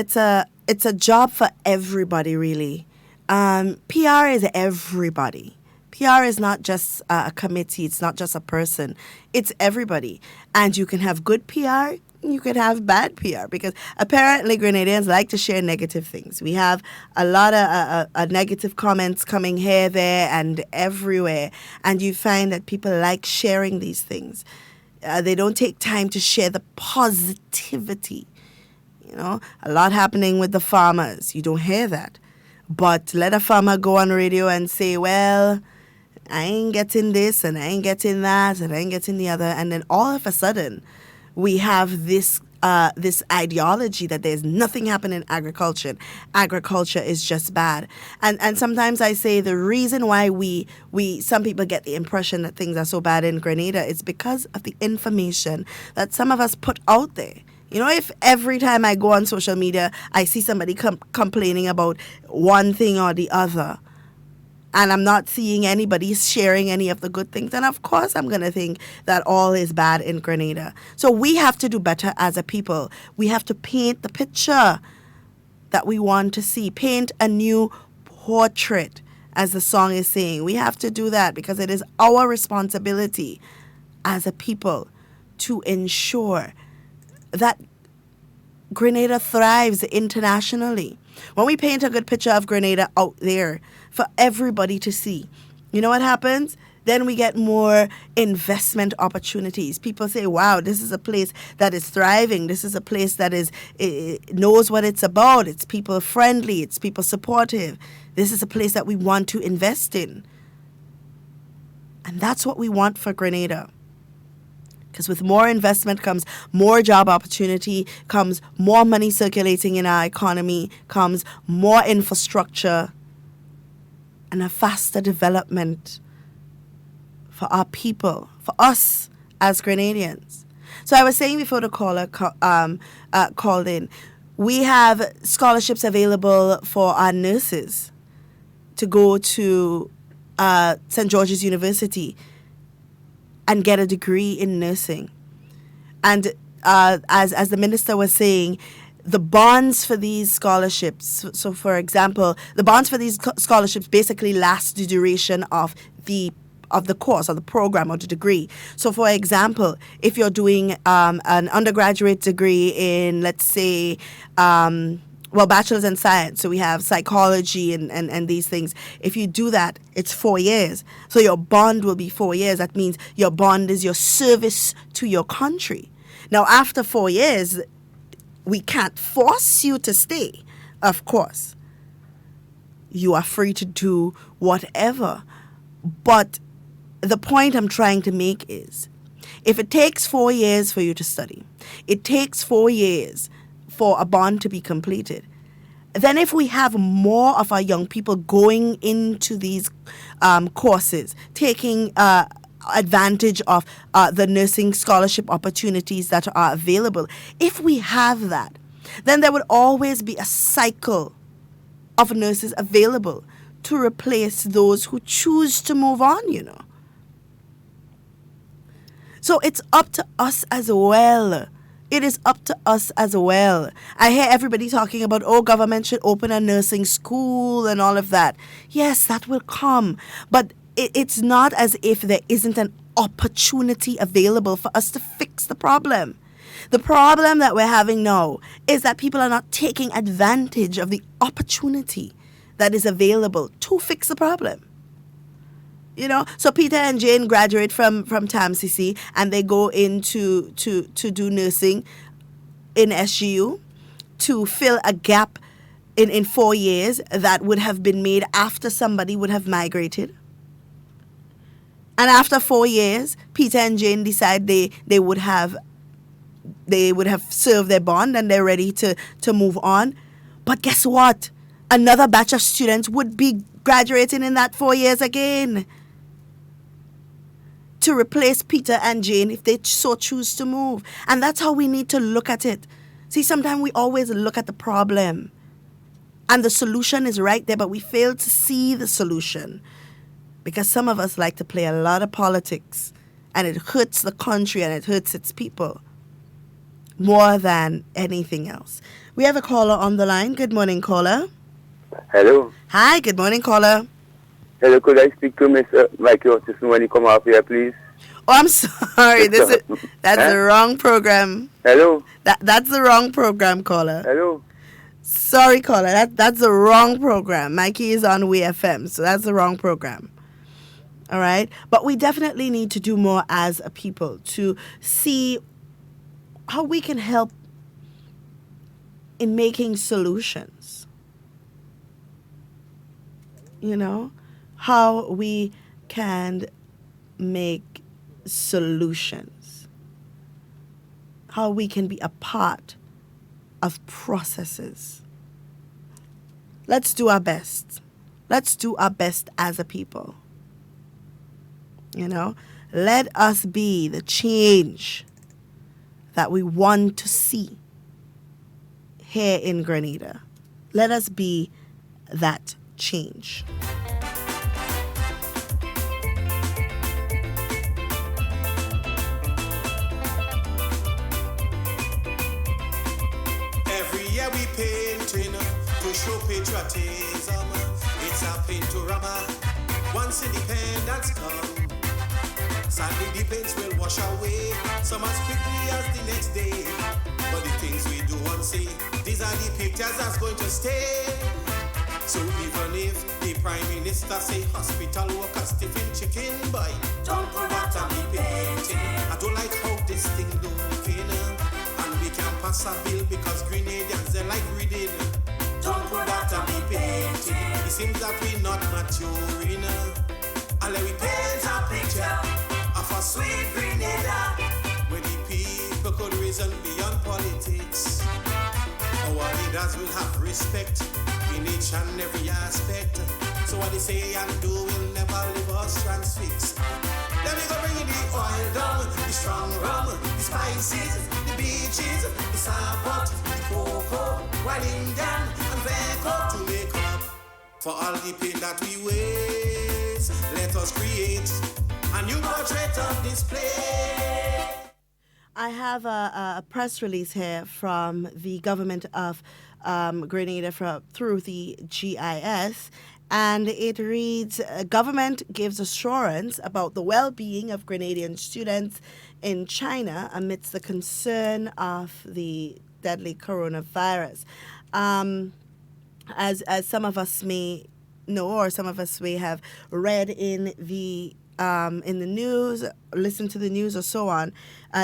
a job for everybody, really. PR is everybody. PR is not just a committee. It's not just a person. It's everybody. And you can have good PR. You could have bad PR, because apparently Grenadians like to share negative things. We have a lot of negative comments coming here, there, and everywhere. And you find that people like sharing these things. They don't take time to share the positivity. A lot happening with the farmers. You don't hear that. But let a farmer go on radio and say, well, I ain't getting this, and I ain't getting that, and I ain't getting the other. And then all of a sudden, we have this ideology that there's nothing happening in agriculture. Agriculture is just bad. And sometimes I say the reason why some people get the impression that things are so bad in Grenada is because of the information that some of us put out there. If every time I go on social media, I see somebody complaining about one thing or the other, and I'm not seeing anybody sharing any of the good things, then of course I'm going to think that all is bad in Grenada. So we have to do better as a people. We have to paint the picture that we want to see, paint a new portrait, as the song is saying. We have to do that because it is our responsibility as a people to ensure that Grenada thrives internationally. When we paint a good picture of Grenada out there for everybody to see, you know what happens? Then we get more investment opportunities. People say, wow, this is a place that is thriving. This is a place that knows what it's about. It's people friendly. It's people supportive. This is a place that we want to invest in. And that's what we want for Grenada. Because with more investment comes more job opportunity, comes more money circulating in our economy, comes more infrastructure, and a faster development for our people, for us as Grenadians. So I was saying before the caller called in, we have scholarships available for our nurses to go to St. George's University and get a degree in nursing. And as the minister was saying, the bonds for these scholarships, so for example, the bonds for these scholarships basically last the duration of the course or the program or the degree. So for example, if you're doing an undergraduate degree in, let's say, bachelor's in science, so we have psychology and these things. If you do that, it's 4 years. So your bond will be 4 years. That means your bond is your service to your country. Now, after 4 years, we can't force you to stay, of course. You are free to do whatever. But the point I'm trying to make is, if it takes 4 years for you to study, it takes 4 years for a bond to be completed, then if we have more of our young people going into these courses, taking advantage of the nursing scholarship opportunities that are available, if we have that, then there would always be a cycle of nurses available to replace those who choose to move on, you know. So it's up to us as well. It is up to us as well. I hear everybody talking about, government should open a nursing school and all of that. Yes, that will come. But it's not as if there isn't an opportunity available for us to fix the problem. The problem that we're having now is that people are not taking advantage of the opportunity that is available to fix the problem. You know, so Peter and Jane graduate from TAMCC and they go into to do nursing in SGU to fill a gap in 4 years that would have been made after somebody would have migrated. And after 4 years, Peter and Jane decide they would have served their bond and they're ready to move on. But guess what? Another batch of students would be graduating in that 4 years again to replace Peter and Jane if they so choose to move. And that's how we need to look at it. See, sometimes we always look at the problem and the solution is right there, but we fail to see the solution because some of us like to play a lot of politics and it hurts the country and it hurts its people more than anything else. We have a caller on the line. Good morning, caller. Hello. Hi, good morning, caller. Hello, could I speak to Mr. Mikey Hutchison when he come up here, please? Oh, I'm sorry. That's the wrong program. Hello. That's the wrong program, caller. Hello. Sorry, caller. That's the wrong program. Mikey is on WeiVybz, so that's the wrong program. All right? But we definitely need to do more as a people to see how we can help in making solutions. You know? How we can make solutions. How we can be a part of processes. Let's do our best. Let's do our best as a people. You know, let us be the change that we want to see here in Grenada. Let us be that change. Yeah, we painting to show patriotism. It's a paintorama. Once independence come, sadly debates will wash away some as quickly as the next day. But the things we do and say, these are the pictures that's going to stay. So even if the Prime Minister say hospital workers stiffing chicken boy, don't put that on me painting. I don't like how this thing looking, and we can't pass a bill because Grenadians they like reading. Don't put that on me painting. It seems that we not maturing. And let me paint a picture of a sweet Grenada where the people could reason beyond politics. Our leaders will have respect in each and every aspect. So what they say and do will never leave us transfixed. Let me go bring you the oil down, the strong rum, the spices, the beaches, the sapot, the cocoa, while Indian and Veco to make up for all the pain that we waste. Let us create a new portrait of display. I have a press release here from the government of Grenada through the GIS, and it reads, government gives assurance about the well-being of Grenadian students in China amidst the concern of the deadly coronavirus. As some of us may know, or some of us may have read in the news, listen to the news or so on,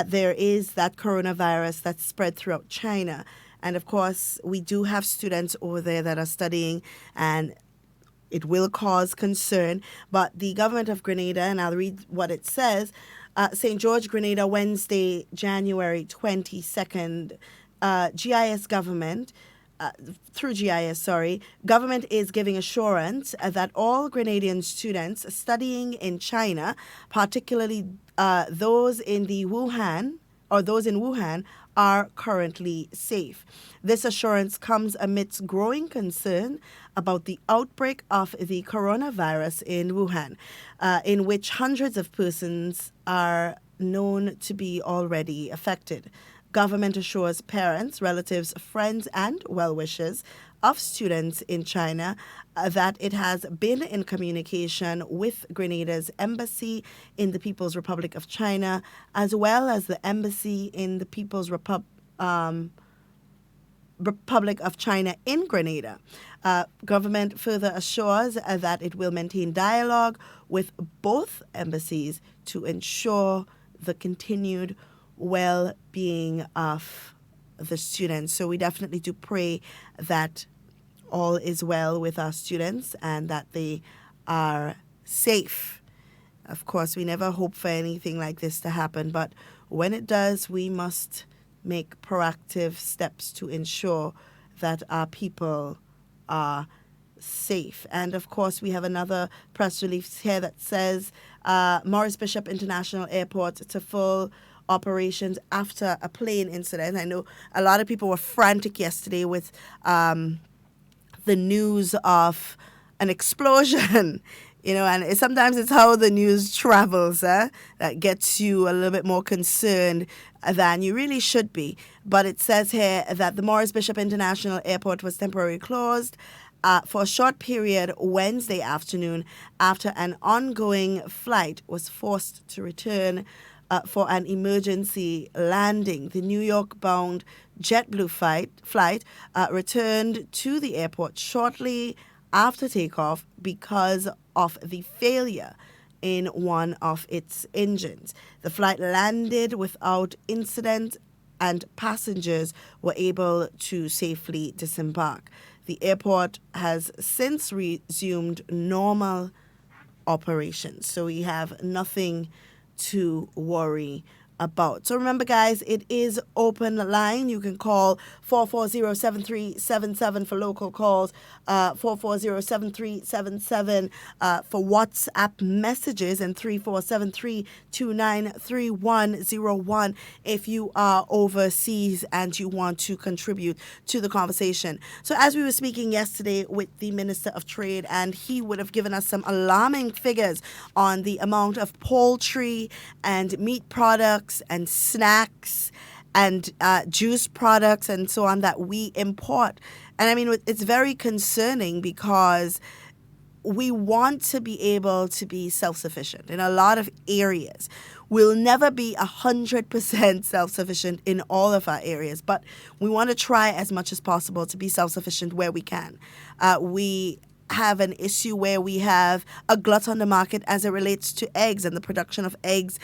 there is that coronavirus that's spread throughout China. And of course, we do have students over there that are studying, and it will cause concern. But the government of Grenada, and I'll read what it says, St. George, Grenada, Wednesday, January 22nd, GIS government, through GIS, government is giving assurance that all Grenadian students studying in China, particularly those in Wuhan, are currently safe. This assurance comes amidst growing concern about the outbreak of the coronavirus in Wuhan, in which hundreds of persons are known to be already affected. Government assures parents, relatives, friends, and well-wishers of students in China that it has been in communication with Grenada's embassy in the People's Republic of China, as well as the embassy in the People's Republic of China in Grenada. Government further assures that it will maintain dialogue with both embassies to ensure the continued well-being of the students. So we definitely do pray that all is well with our students and that they are safe. Of course, we never hope for anything like this to happen, but when it does, we must make proactive steps to ensure that our people are safe. And of course, we have another press release here that says Maurice Bishop International Airport to full operations after a plane incident. I know a lot of people were frantic yesterday with the news of an explosion, and sometimes it's how the news travels that gets you a little bit more concerned than you really should be. But it says here that the Maurice Bishop International Airport was temporarily closed for a short period Wednesday afternoon after an ongoing flight was forced to return for an emergency landing. The New York-bound JetBlue flight returned to the airport shortly after takeoff because of the failure in one of its engines. The flight landed without incident and passengers were able to safely disembark. The airport has since resumed normal operations, so we have nothing to worry about. So remember, guys, it is open line. You can call 440-7377 for local calls, 440-7377 for WhatsApp messages, and 3473-293101 if you are overseas and you want to contribute to the conversation. So as we were speaking yesterday with the Minister of Trade, and he would have given us some alarming figures on the amount of poultry and meat products and snacks and juice products and so on that we import. And I mean, it's very concerning because we want to be able to be self-sufficient in a lot of areas. We'll never be 100% self-sufficient in all of our areas, but we want to try as much as possible to be self-sufficient where we can. We have an issue where we have a glut on the market as it relates to eggs and the production of eggs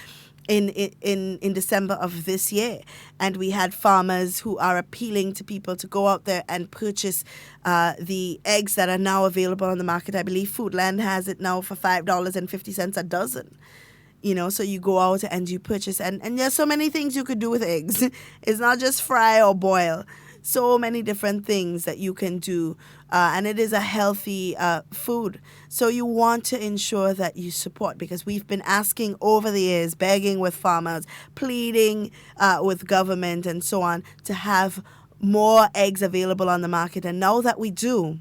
in December of this year. And we had farmers who are appealing to people to go out there and purchase the eggs that are now available on the market. I believe Foodland has it now for $5.50 a dozen. You know, so you go out and you purchase. And there's so many things you could do with eggs. It's not just fry or boil. So many different things that you can do. And it is a healthy food. So you want to ensure that you support, because we've been asking over the years, begging with farmers, pleading with government and so on to have more eggs available on the market. And now that we do,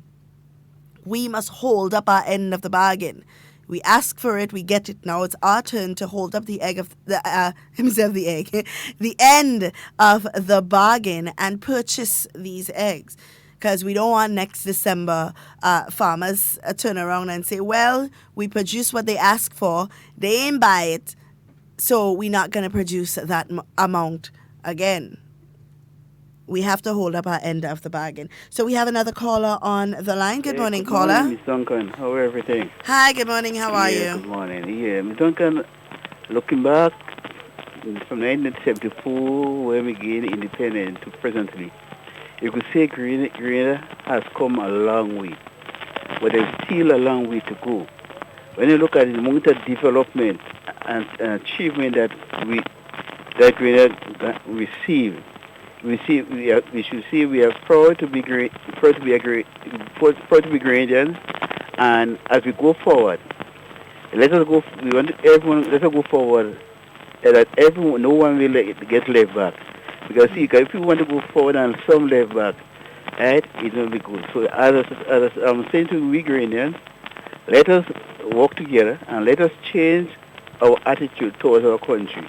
we must hold up our end of the bargain. We ask for it, we get it. Now it's our turn to hold up the egg of the the end of the bargain and purchase these eggs. Because we don't want next December farmers turn around and say, well, we produce what they ask for, they ain't buy it, so we're not going to produce that amount again. We have to hold up our end of the bargain. So we have another caller on the line. Good morning, caller. Good morning, Miss Duncan. How are everything? Hi, good morning. How are you? Good morning. Yeah, Miss Duncan, looking back from 1974, when we gained independence to presently, you could say Grenada has come a long way, but there's still a long way to go. When you look at the amount of development and achievement that Grenada received, we should say we are proud to be Grenadians, and as we go forward, let us go forward, that everyone, no one will get left back. Because see, if you want to go forward and some left back, right, it will be good. So as I'm saying to we Grenadians, let us work together and let us change our attitude towards our country.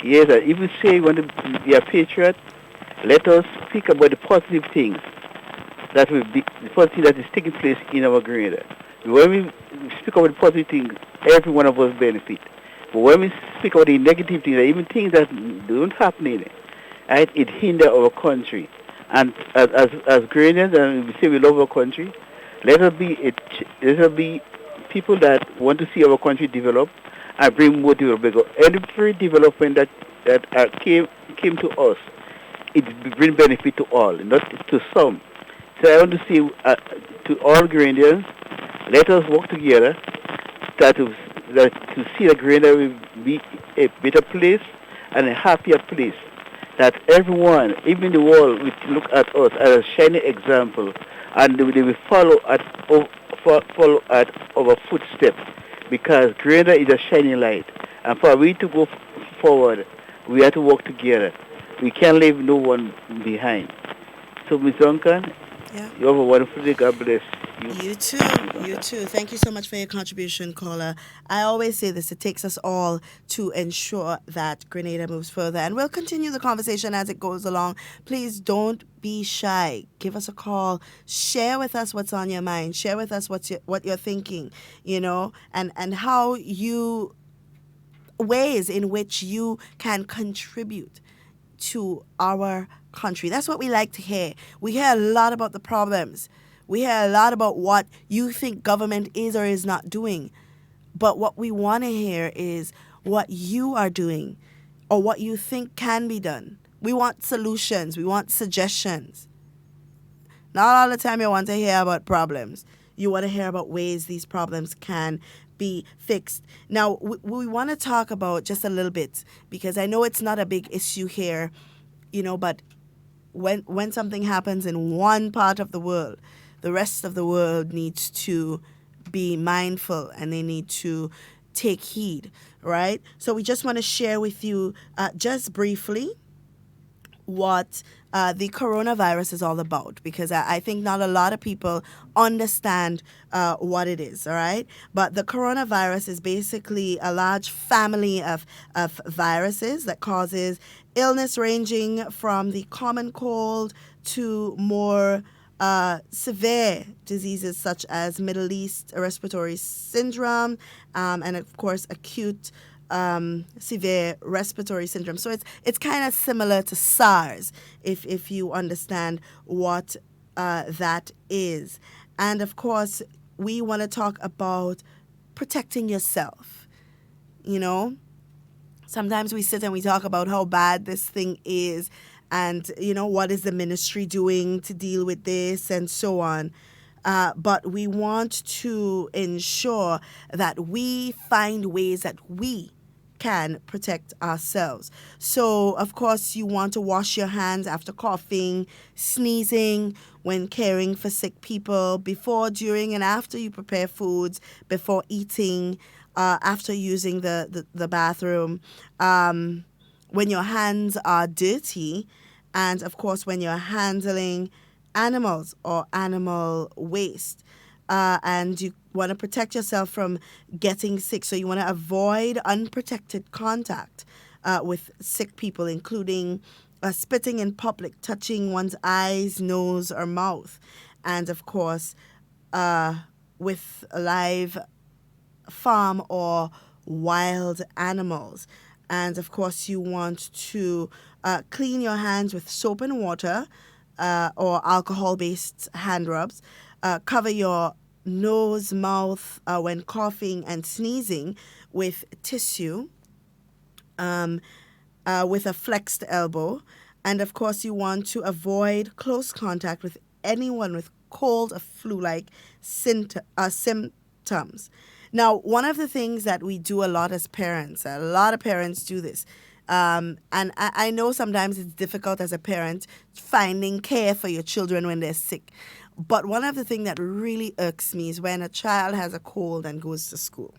Yes, if we say we want to be a patriot, let us speak about the positive things that will be the positive that is taking place in our Grenada. When we speak about the positive things, every one of us benefit. But when we speak about the negative things, even things that don't happen in it, right, it hinders our country. And as Grenadians, and we say we love our country, let us be people that want to see our country develop and bring more development. Every development that came to us, it brings benefit to all, not to some. So I want to say to all Grenadians, let us work together to see that Grenada will be a better place and a happier place. That everyone, even the world, will look at us as a shining example, and they will follow at our footsteps, because Grenada is a shining light. And for we to go forward, we have to work together. We can't leave no one behind. So, Ms. Duncan, you have a wonderful day. God bless you. You too. You too. Thank you so much for your contribution, caller. I always say this, it takes us all to ensure that Grenada moves further. And we'll continue the conversation as it goes along. Please don't be shy. Give us a call. Share with us what's on your mind. Share with us what you're thinking, you know, and how ways in which you can contribute to our country. That's what we like to hear. We hear a lot about the problems. We hear a lot about what you think government is or is not doing. But what we want to hear is what you are doing or what you think can be done. We want solutions. We want suggestions. Not all the time you want to hear about problems. You want to hear about ways these problems can be fixed. Now, we want to talk about just a little bit, because I know it's not a big issue here, you know, but when something happens in one part of the world, the rest of the world needs to be mindful and they need to take heed, right? So we just want to share with you just briefly what the coronavirus is all about, because I think not a lot of people understand what it is, all right? But the coronavirus is basically a large family of viruses that causes illness ranging from the common cold to more severe diseases such as Middle East respiratory syndrome, and of course acute severe respiratory syndrome. So it's kind of similar to SARS, if you understand what that is. And of course, we want to talk about protecting yourself. You know, sometimes we sit and we talk about how bad this thing is, and, you know, what is the ministry doing to deal with this and so on. But we want to ensure that we find ways that we can protect ourselves. So, of course, you want to wash your hands after coughing, sneezing, when caring for sick people, before, during, and after you prepare foods, before eating, after using the bathroom, when your hands are dirty, and, of course, when you're handling animals or animal waste. And you want to protect yourself from getting sick. So you want to avoid unprotected contact with sick people, including spitting in public, touching one's eyes, nose, or mouth. And, of course, with live farm or wild animals. And, of course, you want to clean your hands with soap and water or alcohol-based hand rubs. Cover your nose, mouth when coughing and sneezing with tissue, with a flexed elbow. And, of course, you want to avoid close contact with anyone with cold or flu-like symptoms. Now, one of the things that we do a lot as parents, a lot of parents do this, and I know sometimes it's difficult as a parent finding care for your children when they're sick. But one of the things that really irks me is when a child has a cold and goes to school.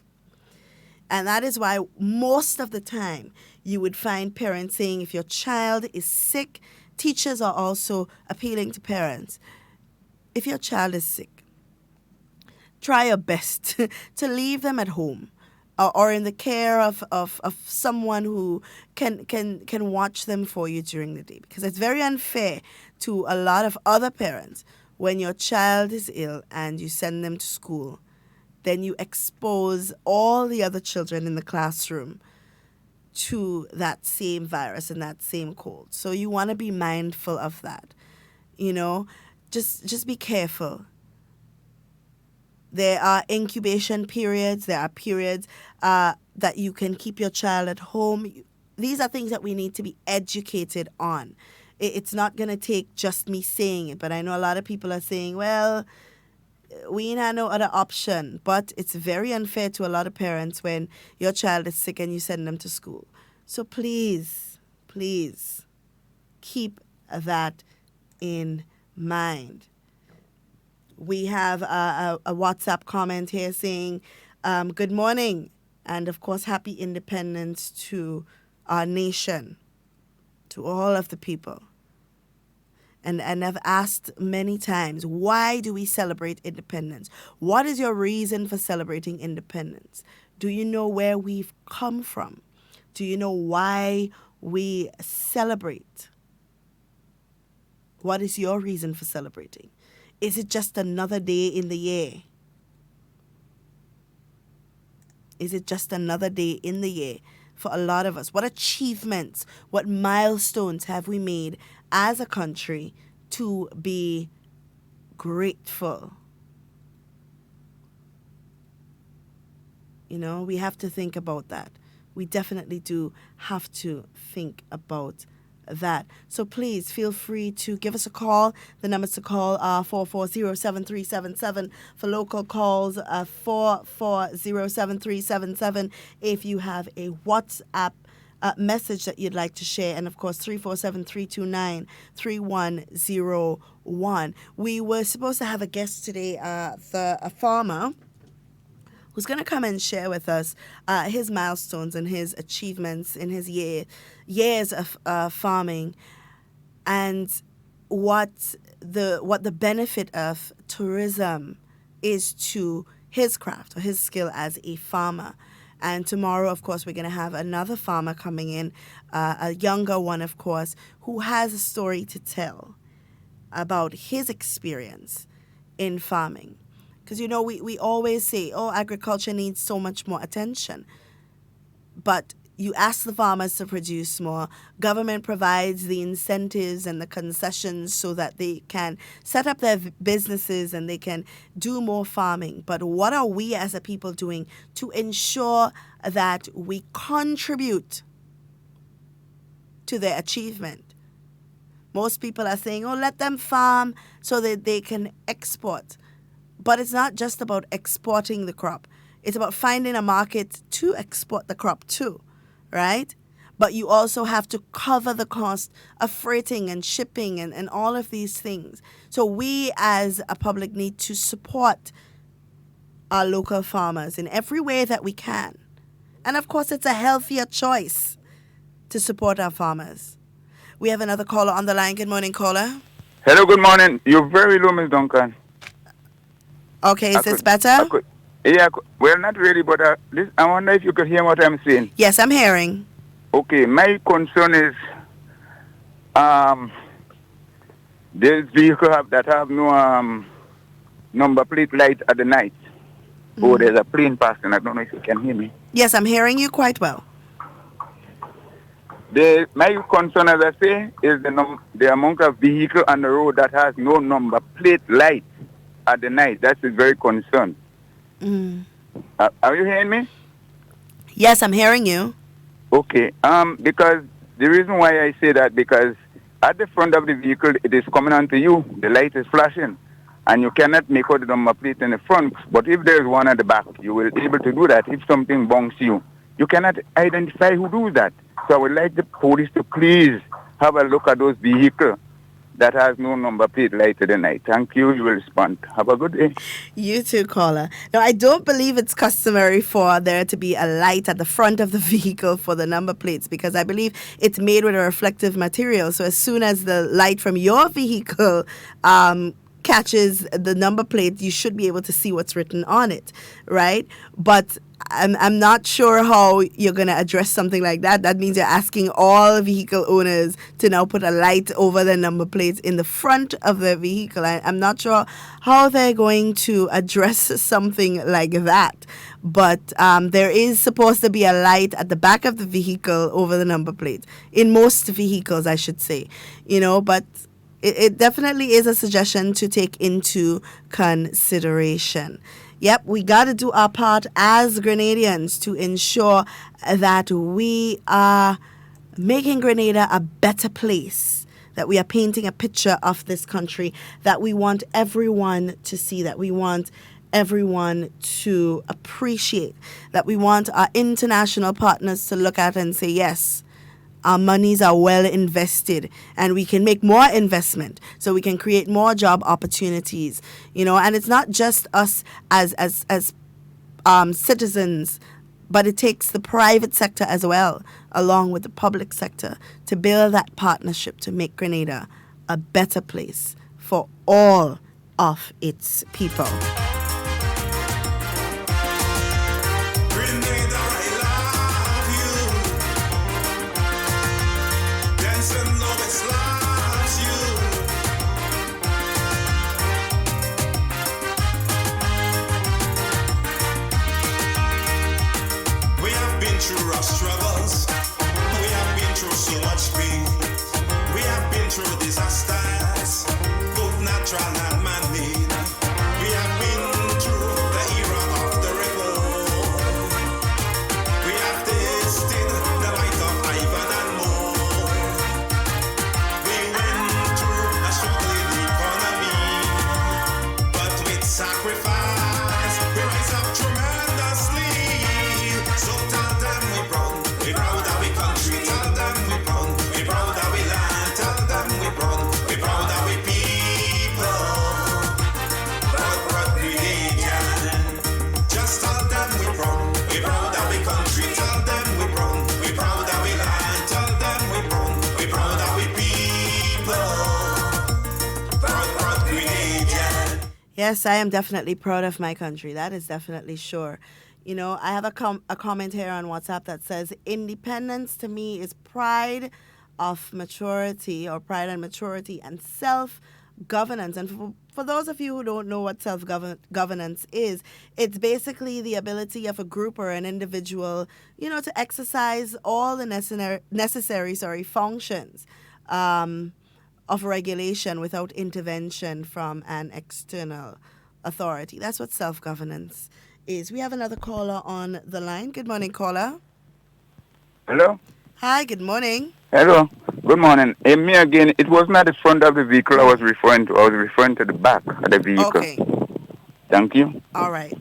And that is why most of the time you would find parents saying if your child is sick, teachers are also appealing to parents. If your child is sick, try your best to leave them at home or in the care of someone who can watch them for you during the day. Because it's very unfair to a lot of other parents when your child is ill and you send them to school. Then you expose all the other children in the classroom to that same virus and that same cold. So you want to be mindful of that. You know, just be careful. There are incubation periods. There are periods that you can keep your child at home. These are things that we need to be educated on. It's not going to take just me saying it, but I know a lot of people are saying, well, we ain't had no other option. But it's very unfair to a lot of parents when your child is sick and you send them to school. So please, please keep that in mind. We have a WhatsApp comment here saying, good morning, and of course, happy independence to our nation, to all of the people. And I've asked many times, why do we celebrate independence? What is your reason for celebrating independence? Do you know where we've come from? Do you know why we celebrate? What is your reason for celebrating? Is it just another day in the year? Is it just another day in the year for a lot of us? What achievements, what milestones have we made as a country to be grateful? You know, we have to think about that. We definitely do have to think about that. So please feel free to give us a call. The numbers to call are 440-7377 for local calls, 440-7377 if you have a WhatsApp message that you'd like to share, and of course 347-329-3101. We were supposed to have a guest today, a farmer who's going to come and share with us his milestones and his achievements in his years of farming. And what the benefit of tourism is to his craft or his skill as a farmer. And tomorrow, of course, we're going to have another farmer coming in, a younger one, of course, who has a story to tell about his experience in farming. Because, you know, we always say, oh, agriculture needs so much more attention. But you ask the farmers to produce more. Government provides the incentives and the concessions so that they can set up their businesses and they can do more farming. But what are we as a people doing to ensure that we contribute to their achievement? Most people are saying, oh, let them farm so that they can export. But it's not just about exporting the crop. It's about finding a market to export the crop to. Right? But you also have to cover the cost of freighting and shipping and all of these things. So we as a public need to support our local farmers in every way that we can. And of course, it's a healthier choice to support our farmers. We have another caller on the line. Good morning, caller. Hello, good morning. You're very low, Ms. Duncan. Okay, is this better? Yeah, well, not really, but I wonder if you could hear what I'm saying. Yes, I'm hearing. Okay, my concern is there's vehicles that have no number plate light at the night. Mm-hmm. Oh, there's a plane passing. I don't know if you can hear me. Yes, I'm hearing you quite well. My concern, as I say, is the amount of vehicle on the road that has no number plate light at the night. That's a very concern. Mm. Are you hearing me? Yes, I'm hearing you. Okay. Because the reason why I say that, because at the front of the vehicle, it is coming onto you. The light is flashing, and you cannot make out the number plate in the front. But if there is one at the back, you will be able to do that. If something bonks you, you cannot identify who does that. So I would like the police to please have a look at those vehicles that has no number plate light at the night. Thank you. You will respond. Have a good day. You too, caller. Now, I don't believe it's customary for there to be a light at the front of the vehicle for the number plates, because I believe it's made with a reflective material. So as soon as the light from your vehicle catches the number plate, you should be able to see what's written on it, right? But I'm not sure how you're going to address something like that. That means you're asking all vehicle owners to now put a light over their number plates in the front of their vehicle. I'm not sure how they're going to address something like that. But there is supposed to be a light at the back of the vehicle over the number plate. In most vehicles, I should say. You know, but it definitely is a suggestion to take into consideration. Yep, we got to do our part as Grenadians to ensure that we are making Grenada a better place, that we are painting a picture of this country that we want everyone to see, that we want everyone to appreciate, that we want our international partners to look at and say, yes, our monies are well invested and we can make more investment so we can create more job opportunities, you know. And it's not just us as citizens, but it takes the private sector as well, along with the public sector, to build that partnership to make Grenada a better place for all of its people. Through rough struggles, we have been through so much pain. We have been through disasters, both natural and man-made. We have been through the era of the rebel. We have tasted the light of Ivan and more. We went through a struggling economy, but with sacrifice, we rise up tremendously. So tell them we're proud of our country. Tell them we're proud of our land. Tell them we're proud of our people. But Grenadian, just tell them we're proud of our country. Tell them we're proud of our land. Tell them we're proud of our people. Yes, I am definitely proud of my country. That is definitely sure. You know, I have a comment here on WhatsApp that says, independence to me is pride of maturity, or pride and maturity and self-governance. And for those of you who don't know what self-governance is, it's basically the ability of a group or an individual, you know, to exercise all the necessary functions of regulation without intervention from an external authority. That's what self-governance is. We have another caller on the line. Good morning, caller. Hello? Hi, good morning. Hello. Good morning. Me again. It was not the front of the vehicle I was referring to. I was referring to the back of the vehicle. Okay. Thank you. All right.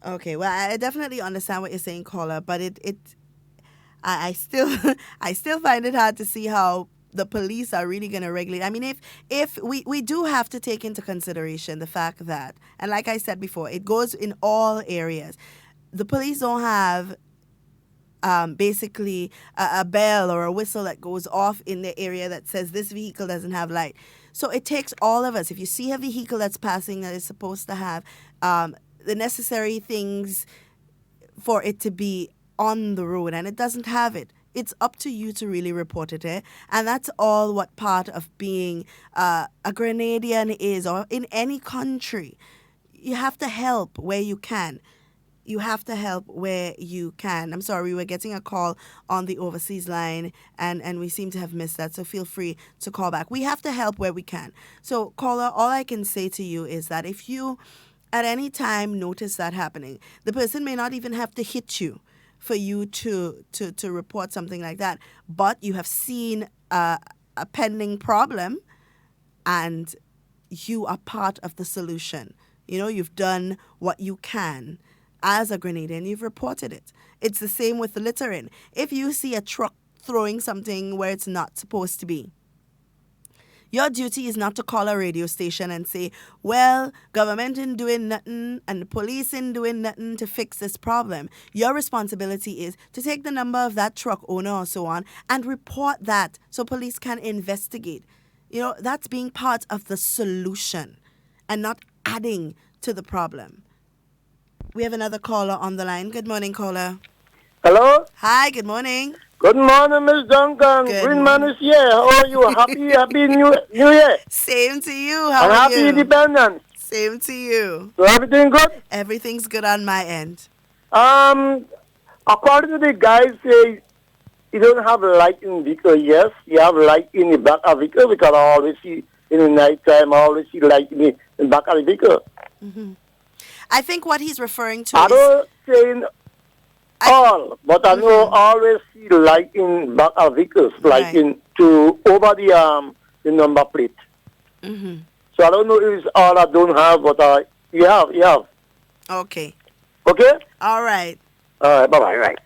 Okay. Well, I definitely understand what you're saying, caller, but I still I still find it hard to see how the police are really going to regulate. I mean, if we do have to take into consideration the fact that, and like I said before, it goes in all areas. The police don't have basically a bell or a whistle that goes off in the area that says this vehicle doesn't have light. So it takes all of us. If you see a vehicle that's passing that is supposed to have the necessary things for it to be on the road and it doesn't have it, it's up to you to really report it, eh? And that's all what part of being a Grenadian is, or in any country. You have to help where you can. You have to help where you can. I'm sorry, we were getting a call on the overseas line, and we seem to have missed that, so feel free to call back. We have to help where we can. So, caller, all I can say to you is that if you at any time notice that happening, the person may not even have to hit you for you to report something like that, but you have seen a pending problem and you are part of the solution. You know, you've done what you can as a Grenadian, you've reported it. It's the same with the littering. If you see a truck throwing something where it's not supposed to be, your duty is not to call a radio station and say, well, government ain't doing nothing and the police ain't doing nothing to fix this problem. Your responsibility is to take the number of that truck owner or so on and report that so police can investigate. You know, that's being part of the solution and not adding to the problem. We have another caller on the line. Good morning, caller. Hello? Hi, good morning. Good morning, Miss Duncan. Green man is here. How are you? Happy New Year. Same to you. How and are happy you? Independence. Same to you. So everything good? Everything's good on my end. According to the guys say you don't have light in the vehicle. Yes, you have light in the back of the vehicle because I always see in the night time, I always see light in the back of the vehicle. Mm-hmm. I think what he's referring to I is... don't say all, but I know I always see light in back of vehicles, like in to over the number plate. Mm-hmm. So I don't know if it's all I don't have, but you have. Okay. Okay? All right. All right, bye-bye, right.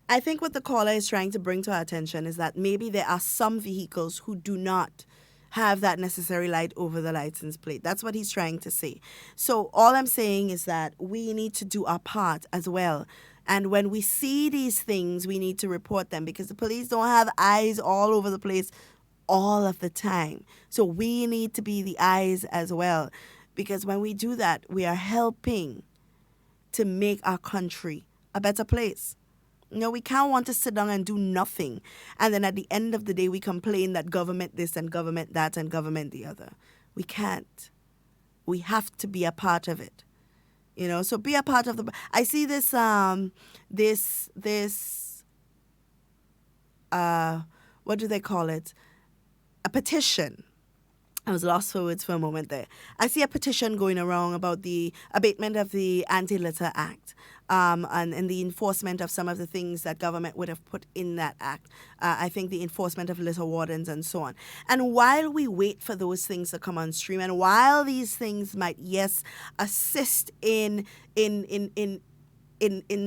I think what the caller is trying to bring to our attention is that maybe there are some vehicles who do not have that necessary light over the license plate. That's what he's trying to say. So all I'm saying is that we need to do our part as well. And when we see these things, we need to report them because the police don't have eyes all over the place all of the time. So we need to be the eyes as well, because when we do that, we are helping to make our country a better place. You know, we can't want to sit down and do nothing. And then at the end of the day, we complain that government this and government that and government the other. We can't. We have to be a part of it. You know, so be a part of the... I see this, what do they call it? A petition. I was lost for words for a moment there. I see a petition going around about the abatement of the Anti-Litter Act and the enforcement of some of the things that government would have put in that act. I think the enforcement of litter wardens and so on. And while we wait for those things to come on stream, and while these things might, yes, assist in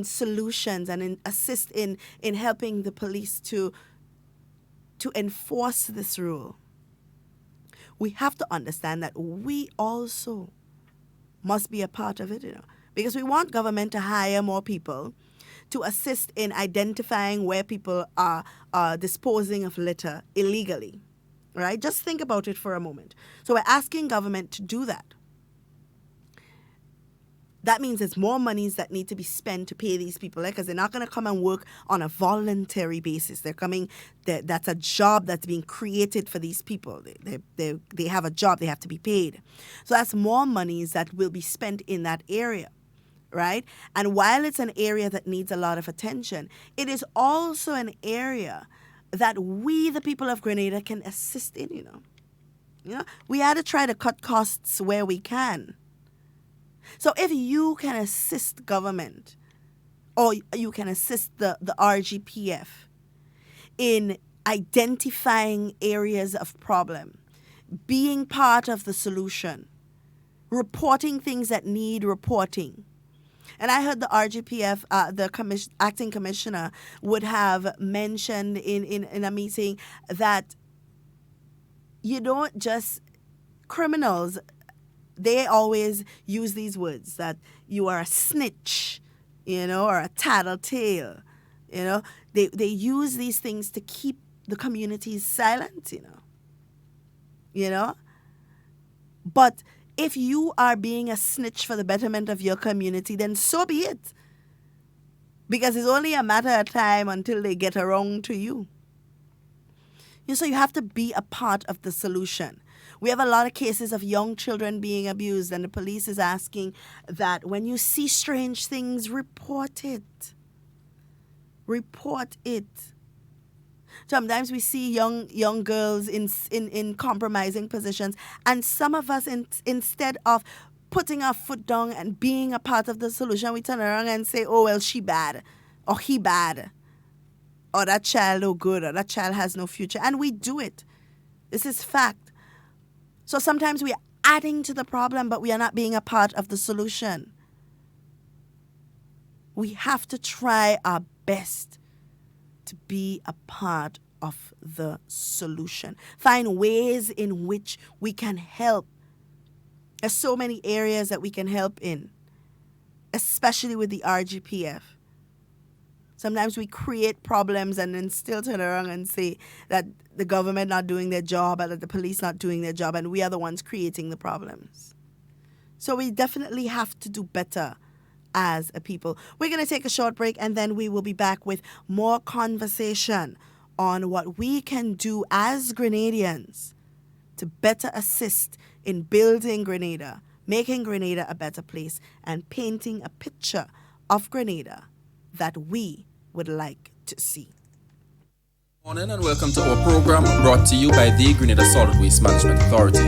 solutions and assist in helping the police to enforce this rule, we have to understand that we also must be a part of it, you know, because we want government to hire more people to assist in identifying where people are disposing of litter illegally, right? Just think about it for a moment. So we're asking government to do that. That means there's more monies that need to be spent to pay these people, because they're not going to come and work on a voluntary basis. They're coming, that's a job that's being created for these people. They have a job, they have to be paid. So that's more monies that will be spent in that area, right? And while it's an area that needs a lot of attention, it is also an area that we, the people of Grenada, can assist in, you know. We had to try to cut costs where we can. So if you can assist government, or you can assist the RGPF in identifying areas of problem, being part of the solution, reporting things that need reporting. And I heard the RGPF, the acting commissioner, would have mentioned in a meeting that you don't just, criminals, they always use these words, that you are a snitch, or a tattletale, They use these things to keep the communities silent, But if you are being a snitch for the betterment of your community, then so be it. Because it's only a matter of time until they get around to you. So you have to be a part of the solution. We have a lot of cases of young children being abused, and the police is asking that when you see strange things, report it. Report it. Sometimes we see young girls in compromising positions, and some of us, instead of putting our foot down and being a part of the solution, we turn around and say, oh, well, she bad, or he bad, or that child no good, or that child has no future. And we do it. This is fact. So sometimes we are adding to the problem, but we are not being a part of the solution. We have to try our best to be a part of the solution. Find ways in which we can help. There's so many areas that we can help in, especially with the RGPF. Sometimes we create problems and then still turn around and say that the government not doing their job, or that the police not doing their job, and we are the ones creating the problems. So we definitely have to do better as a people. We're going to take a short break, and then we will be back with more conversation on what we can do as Grenadians to better assist in building Grenada, making Grenada a better place, and painting a picture of Grenada that we would like to see. Morning and welcome to our program, brought to you by the Grenada Solid Waste Management Authority.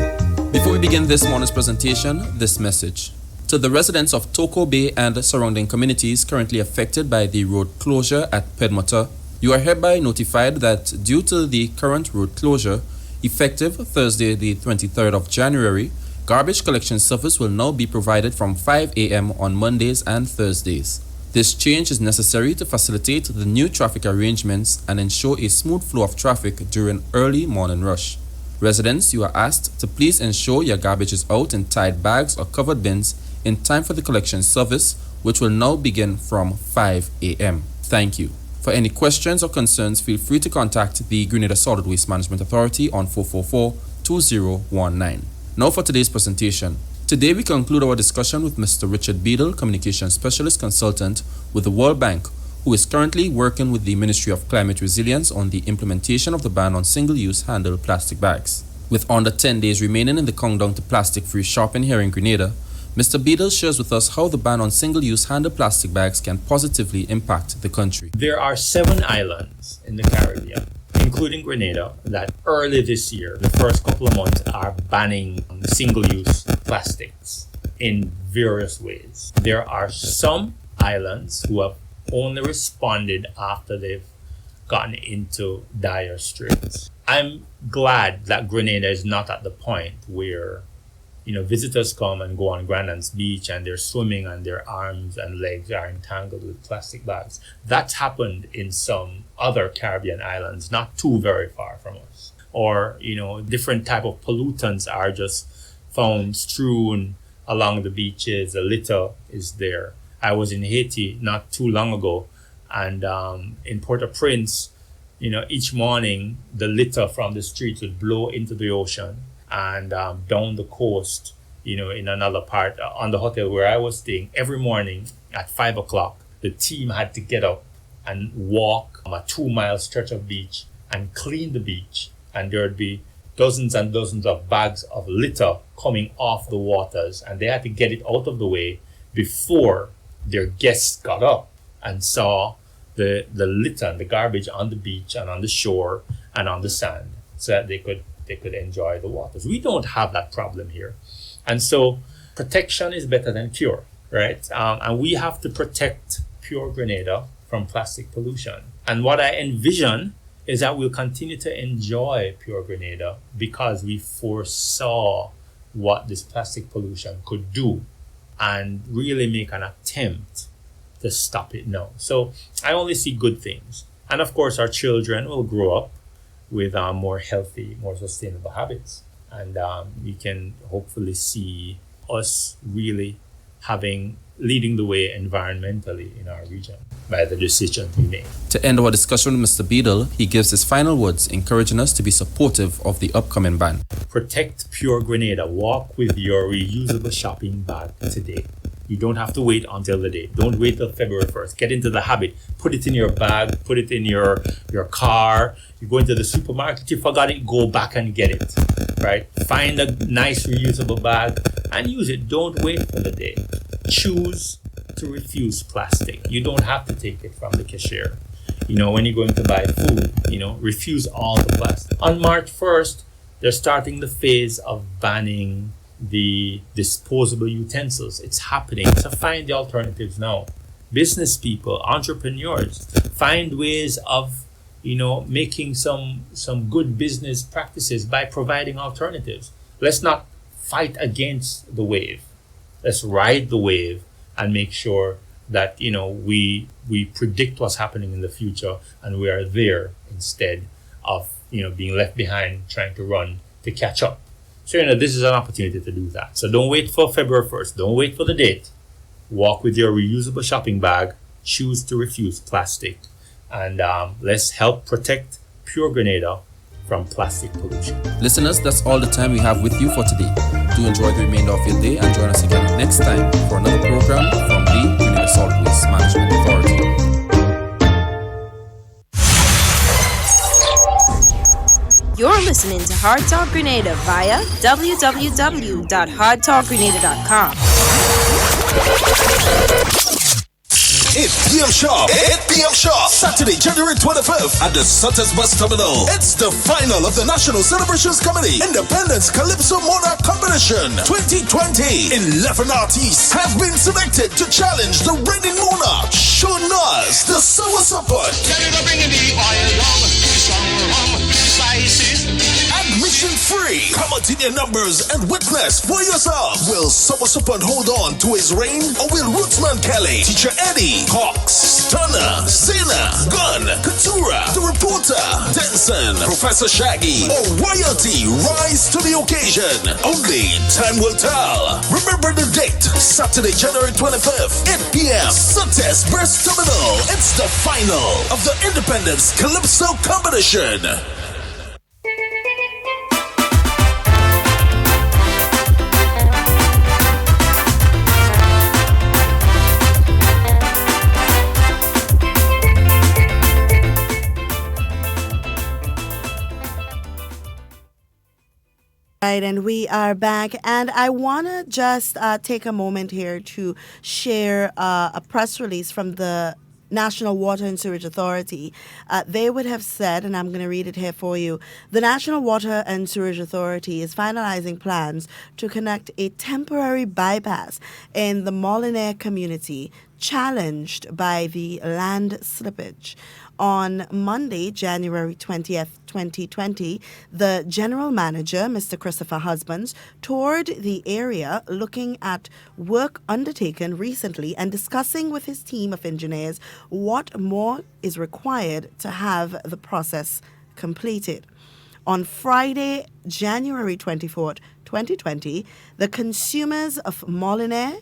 Before we begin this morning's presentation, this message. To the residents of Toko Bay and surrounding communities currently affected by the road closure at Pedmota, you are hereby notified that due to the current road closure, effective Thursday the 23rd of January, garbage collection service will now be provided from 5 a.m. on Mondays and Thursdays. This change is necessary to facilitate the new traffic arrangements and ensure a smooth flow of traffic during early morning rush. Residents, you are asked to please ensure your garbage is out in tied bags or covered bins in time for the collection service, which will now begin from 5 a.m. Thank you. For any questions or concerns, feel free to contact the Grenada Solid Waste Management Authority on 444-2019. Now for today's presentation. Today we conclude our discussion with Mr. Richard Beadle, Communications Specialist Consultant with the World Bank, who is currently working with the Ministry of Climate Resilience on the implementation of the ban on single-use handle plastic bags. With under 10 days remaining in the countdown to plastic-free shopping here in Grenada, Mr. Beadle shares with us how the ban on single-use handle plastic bags can positively impact the country. There are 7 islands in the Caribbean, including Grenada, that early this year, the first couple of months, are banning single-use plastics in various ways. There are some islands who have only responded after they've gotten into dire straits. I'm glad that Grenada is not at the point where visitors come and go on Grandlands Beach and they're swimming and their arms and legs are entangled with plastic bags. That's happened in some other Caribbean islands, not too very far from us. Or, different type of pollutants are just found strewn along the beaches. The litter is there. I was in Haiti not too long ago, and in Port-au-Prince, each morning the litter from the streets would blow into the ocean and down the coast in another part on the hotel where I was staying, every morning at 5 o'clock, the team had to get up and walk a 2-mile stretch of beach and clean the beach. And there would be dozens and dozens of bags of litter coming off the waters, and they had to get it out of the way before their guests got up and saw the litter and the garbage on the beach and on the shore and on the sand, so that they could enjoy the waters. We don't have that problem here. And so protection is better than cure, right? And we have to protect pure Grenada from plastic pollution. And what I envision is that we'll continue to enjoy pure Grenada because we foresaw what this plastic pollution could do and really make an attempt to stop it now. So I only see good things. And of course, our children will grow up with more healthy, more sustainable habits. And we can hopefully see us really leading the way environmentally in our region by the decisions we make. To end our discussion with Mr. Beadle, he gives his final words, encouraging us to be supportive of the upcoming ban. Protect pure Grenada. Walk with your reusable shopping bag today. You don't have to wait until the day. Don't wait till February 1st. Get into the habit. Put it in your bag. Put it in your car. You go into the supermarket. You forgot it. Go back and get it. Right? Find a nice reusable bag and use it. Don't wait for the day. Choose to refuse plastic. You don't have to take it from the cashier. When you're going to buy food, refuse all the plastic. On March 1st, they're starting the phase of banning the disposable utensils. It's happening. So find the alternatives now. Business people, entrepreneurs, find ways of making some good business practices by providing alternatives. Let's not fight against the wave. Let's ride the wave and make sure that we predict what's happening in the future and we are there instead of being left behind trying to run to catch up. So, this is an opportunity to do that. So don't wait for February 1st. Don't wait for the date. Walk with your reusable shopping bag. Choose to refuse plastic. And let's help protect pure Grenada from plastic pollution. Listeners, that's all the time we have with you for today. Do enjoy the remainder of your day and join us again next time for another program from the Grenada Solid Waste Management Authority. You're listening to Hard Talk Grenada via www.hardtalkgrenada.com. 8 p.m. sharp. 8 p.m. sharp. Saturday, January 25th at the Sutters Bus Terminal. It's the final of the National Celebrations Committee Independence Calypso Monarch Competition 2020. 11 artists have been selected to challenge the reigning monarch, Show Nas, the Sour Support. Admission free. Come out in your numbers and witness for yourself. Will Sour Support hold on to his reign, or will Rootsman Kelly, Teacher Eddie, Hawks, Stunner, Zena, Gun, Katura, The Reporter, Denson, Professor Shaggy, or Royalty rise to the occasion? Only time will tell. Remember the date, Saturday, January 25th, 8 p.m. Sutters Bus Terminal. It's the final of the Independence Calypso Competition. Right, and we are back, and I want to just take a moment here to share a press release from the National Water and Sewerage Authority. They would have said, and I'm going to read it here for you, the National Water and Sewerage Authority is finalizing plans to connect a temporary bypass in the Molinaire community challenged by the land slippage. On Monday, January 20th, 2020, the general manager, Mr. Christopher Husbands, toured the area looking at work undertaken recently and discussing with his team of engineers what more is required to have the process completed. On Friday, January 24th, 2020, the consumers of Molinaire,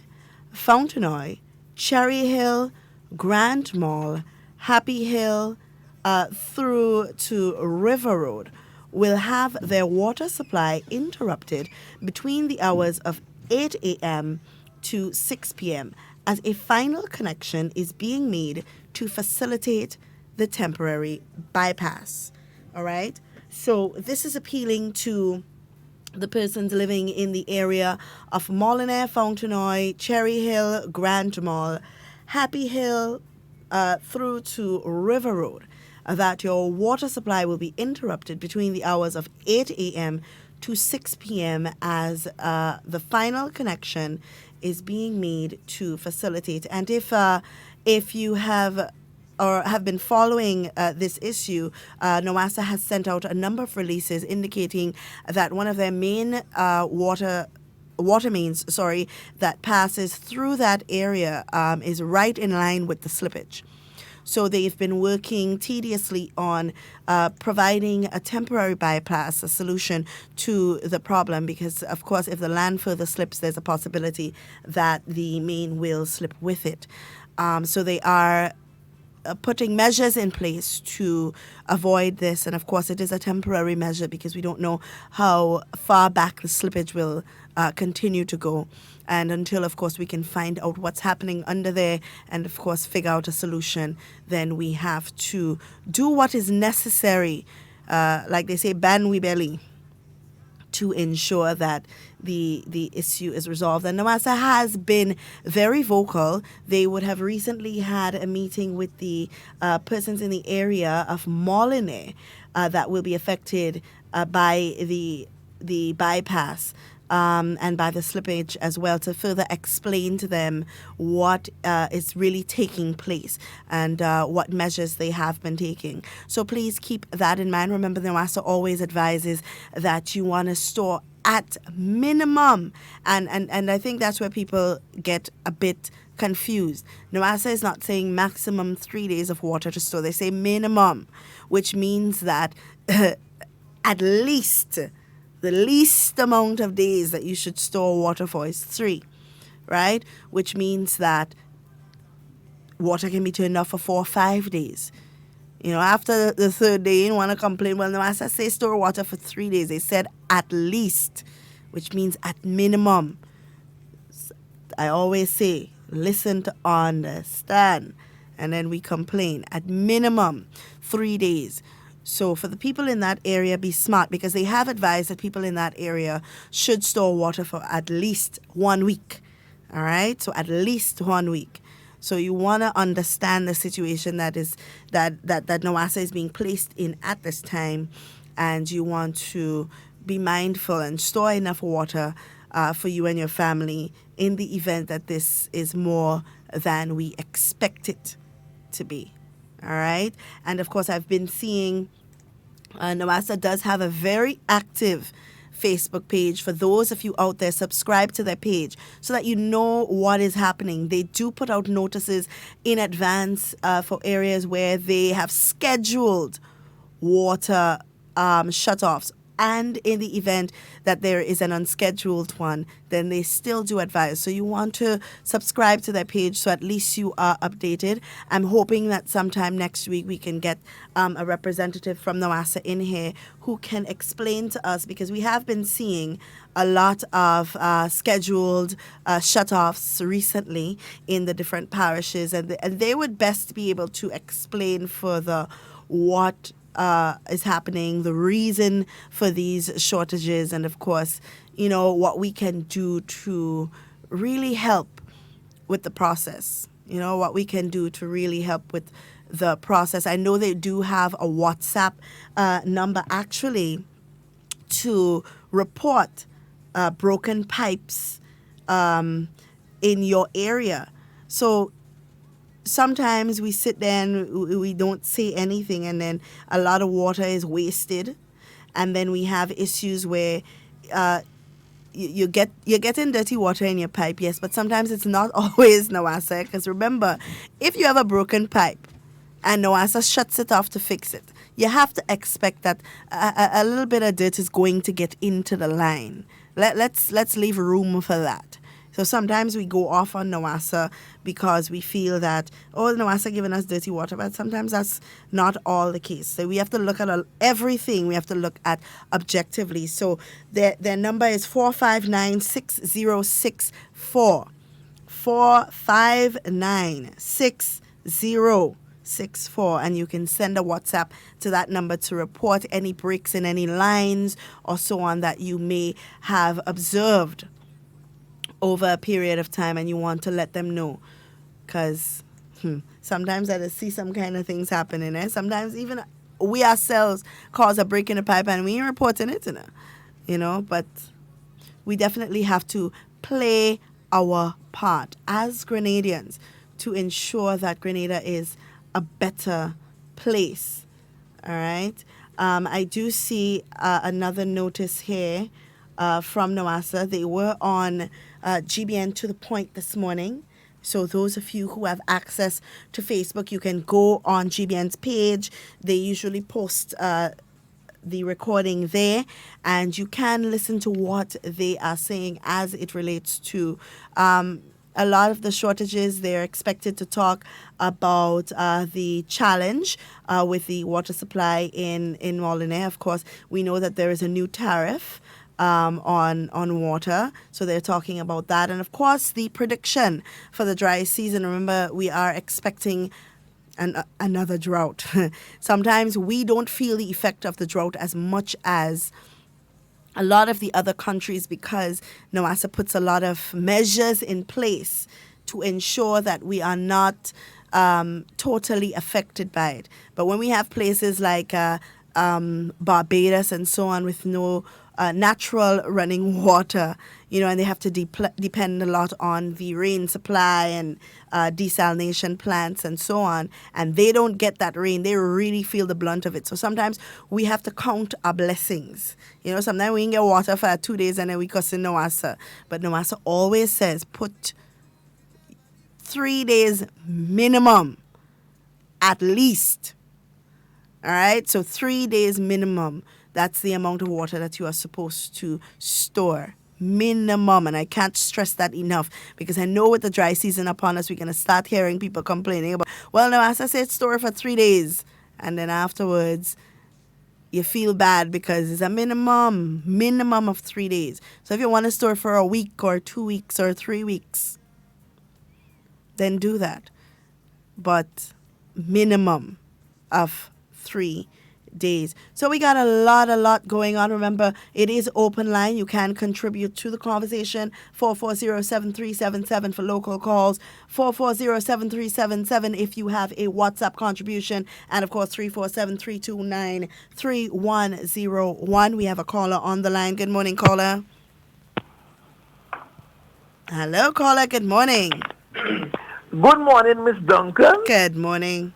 Fontenoy, Cherry Hill, Grand Mall, Happy Hill, through to River Road will have their water supply interrupted between the hours of 8 a.m. to 6 p.m. as a final connection is being made to facilitate the temporary bypass. All right? So this is appealing to the persons living in the area of Molineux, Fontenoy, Cherry Hill, Grand Mall, Happy Hill, through to River Road, that your water supply will be interrupted between the hours of 8 a.m. to 6 p.m. as the final connection is being made to facilitate. And if you have or have been following this issue, NOASA has sent out a number of releases indicating that one of their main water mains, that passes through that area is right in line with the slippage. So they've been working tediously on providing a temporary bypass, a solution to the problem, because, of course, if the land further slips, there's a possibility that the main will slip with it. So they are putting measures in place to avoid this. And, of course, it is a temporary measure because we don't know how far back the slippage will continue to go. And until, of course, we can find out what's happening under there and, of course, figure out a solution, then we have to do what is necessary, like they say, ban we belly, to ensure that the issue is resolved. And NOASA has been very vocal. They would have recently had a meeting with the persons in the area of Molineux that will be affected by the bypass and by the slippage as well, to further explain to them what is really taking place and what measures they have been taking. So please keep that in mind. Remember, the NOASA always advises that you want to store at minimum. And I think that's where people get a bit confused. NOASA is not saying maximum 3 days of water to store. They say minimum, which means that at least the least amount of days that you should store water for is 3, right? Which means that water can be turned off for 4 or 5 days. You know, after the third day, you want to complain. Well, no, as I say, store water for 3 days. They said at least, which means at minimum. I always say, listen to understand. And then we complain. At minimum, 3 days. So for the people in that area, be smart, because they have advised that people in that area should store water for at least 1 week. All right? So at least 1 week. So you want to understand the situation that NOASA is being placed in at this time, and you want to be mindful and store enough water for you and your family in the event that this is more than we expect it to be. All right? And of course, I've been seeing NOASA does have a very active Facebook page. For those of you out there, subscribe to their page so that you know what is happening. They do put out notices in advance for areas where they have scheduled water shutoffs. And in the event that there is an unscheduled one, then they still do advise. So you want to subscribe to their page so at least you are updated. I'm hoping that sometime next week we can get a representative from NOASA in here who can explain to us, because we have been seeing a lot of scheduled shutoffs recently in the different parishes, and they would best be able to explain further what is happening, the reason for these shortages, and of course, you know, what we can do to really help with the process. You know, what we can do to really help with the process. I know they do have a WhatsApp number actually to report broken pipes in your area. So sometimes we sit there and we don't say anything, and then a lot of water is wasted, and then we have issues where you're getting dirty water in your pipe, yes, but sometimes it's not always NOASA, because remember, if you have a broken pipe and NOASA shuts it off to fix it, you have to expect that a little bit of dirt is going to get into the line. Let's leave room for that. So sometimes we go off on NOASA because we feel that, oh, NOASA giving us dirty water, but sometimes that's not all the case. So we have to look at everything. We have to look at objectively. So their number is 459-6064. 459-6064, and you can send a WhatsApp to that number to report any breaks in any lines or so on that you may have observed over a period of time, and you want to let them know, because sometimes I just see some kind of things happening, eh? Sometimes even we ourselves cause a break in the pipe and we ain't reporting it, but we definitely have to play our part as Grenadians to ensure that Grenada is a better place. All right. I do see another notice here from NOASA. They were on GBN to the point this morning. So those of you who have access to Facebook, you can go on GBN's page. They usually post the recording there, and you can listen to what they are saying as it relates to a lot of the shortages. They're expected to talk about the challenge with the water supply in Molineux. Of course, we know that there is a new tariff on water, so they're talking about that. And of course, the prediction for the dry season. Remember, we are expecting another drought. Sometimes we don't feel the effect of the drought as much as a lot of the other countries, because NOASA puts a lot of measures in place to ensure that we are not totally affected by it. But when we have places like Barbados and so on with no natural running water, and they have to depend a lot on the rain supply and desalination plants and so on, and they don't get that rain, they really feel the blunt of it. So sometimes we have to count our blessings. Sometimes we can get water for 2 days and then we cussing NOASA. But NOASA always says put 3 days minimum, at least. All right? So 3 days minimum. That's the amount of water that you are supposed to store. Minimum. And I can't stress that enough, because I know with the dry season upon us, we're going to start hearing people complaining about, well, no, as I said, store for 3 days. And then afterwards, you feel bad because it's a minimum of 3 days. So if you want to store for a week or 2 weeks or 3 weeks, then do that. But minimum of 3 days. So we got a lot going on. Remember, it is open line. You can contribute to the conversation. 440-7377 for local calls. 440-7377 if you have a WhatsApp contribution. And of course, 347-329-3101. We have a caller on the line. Good morning, caller. Hello, caller. Good morning. Good morning, Miss Duncan. Good morning.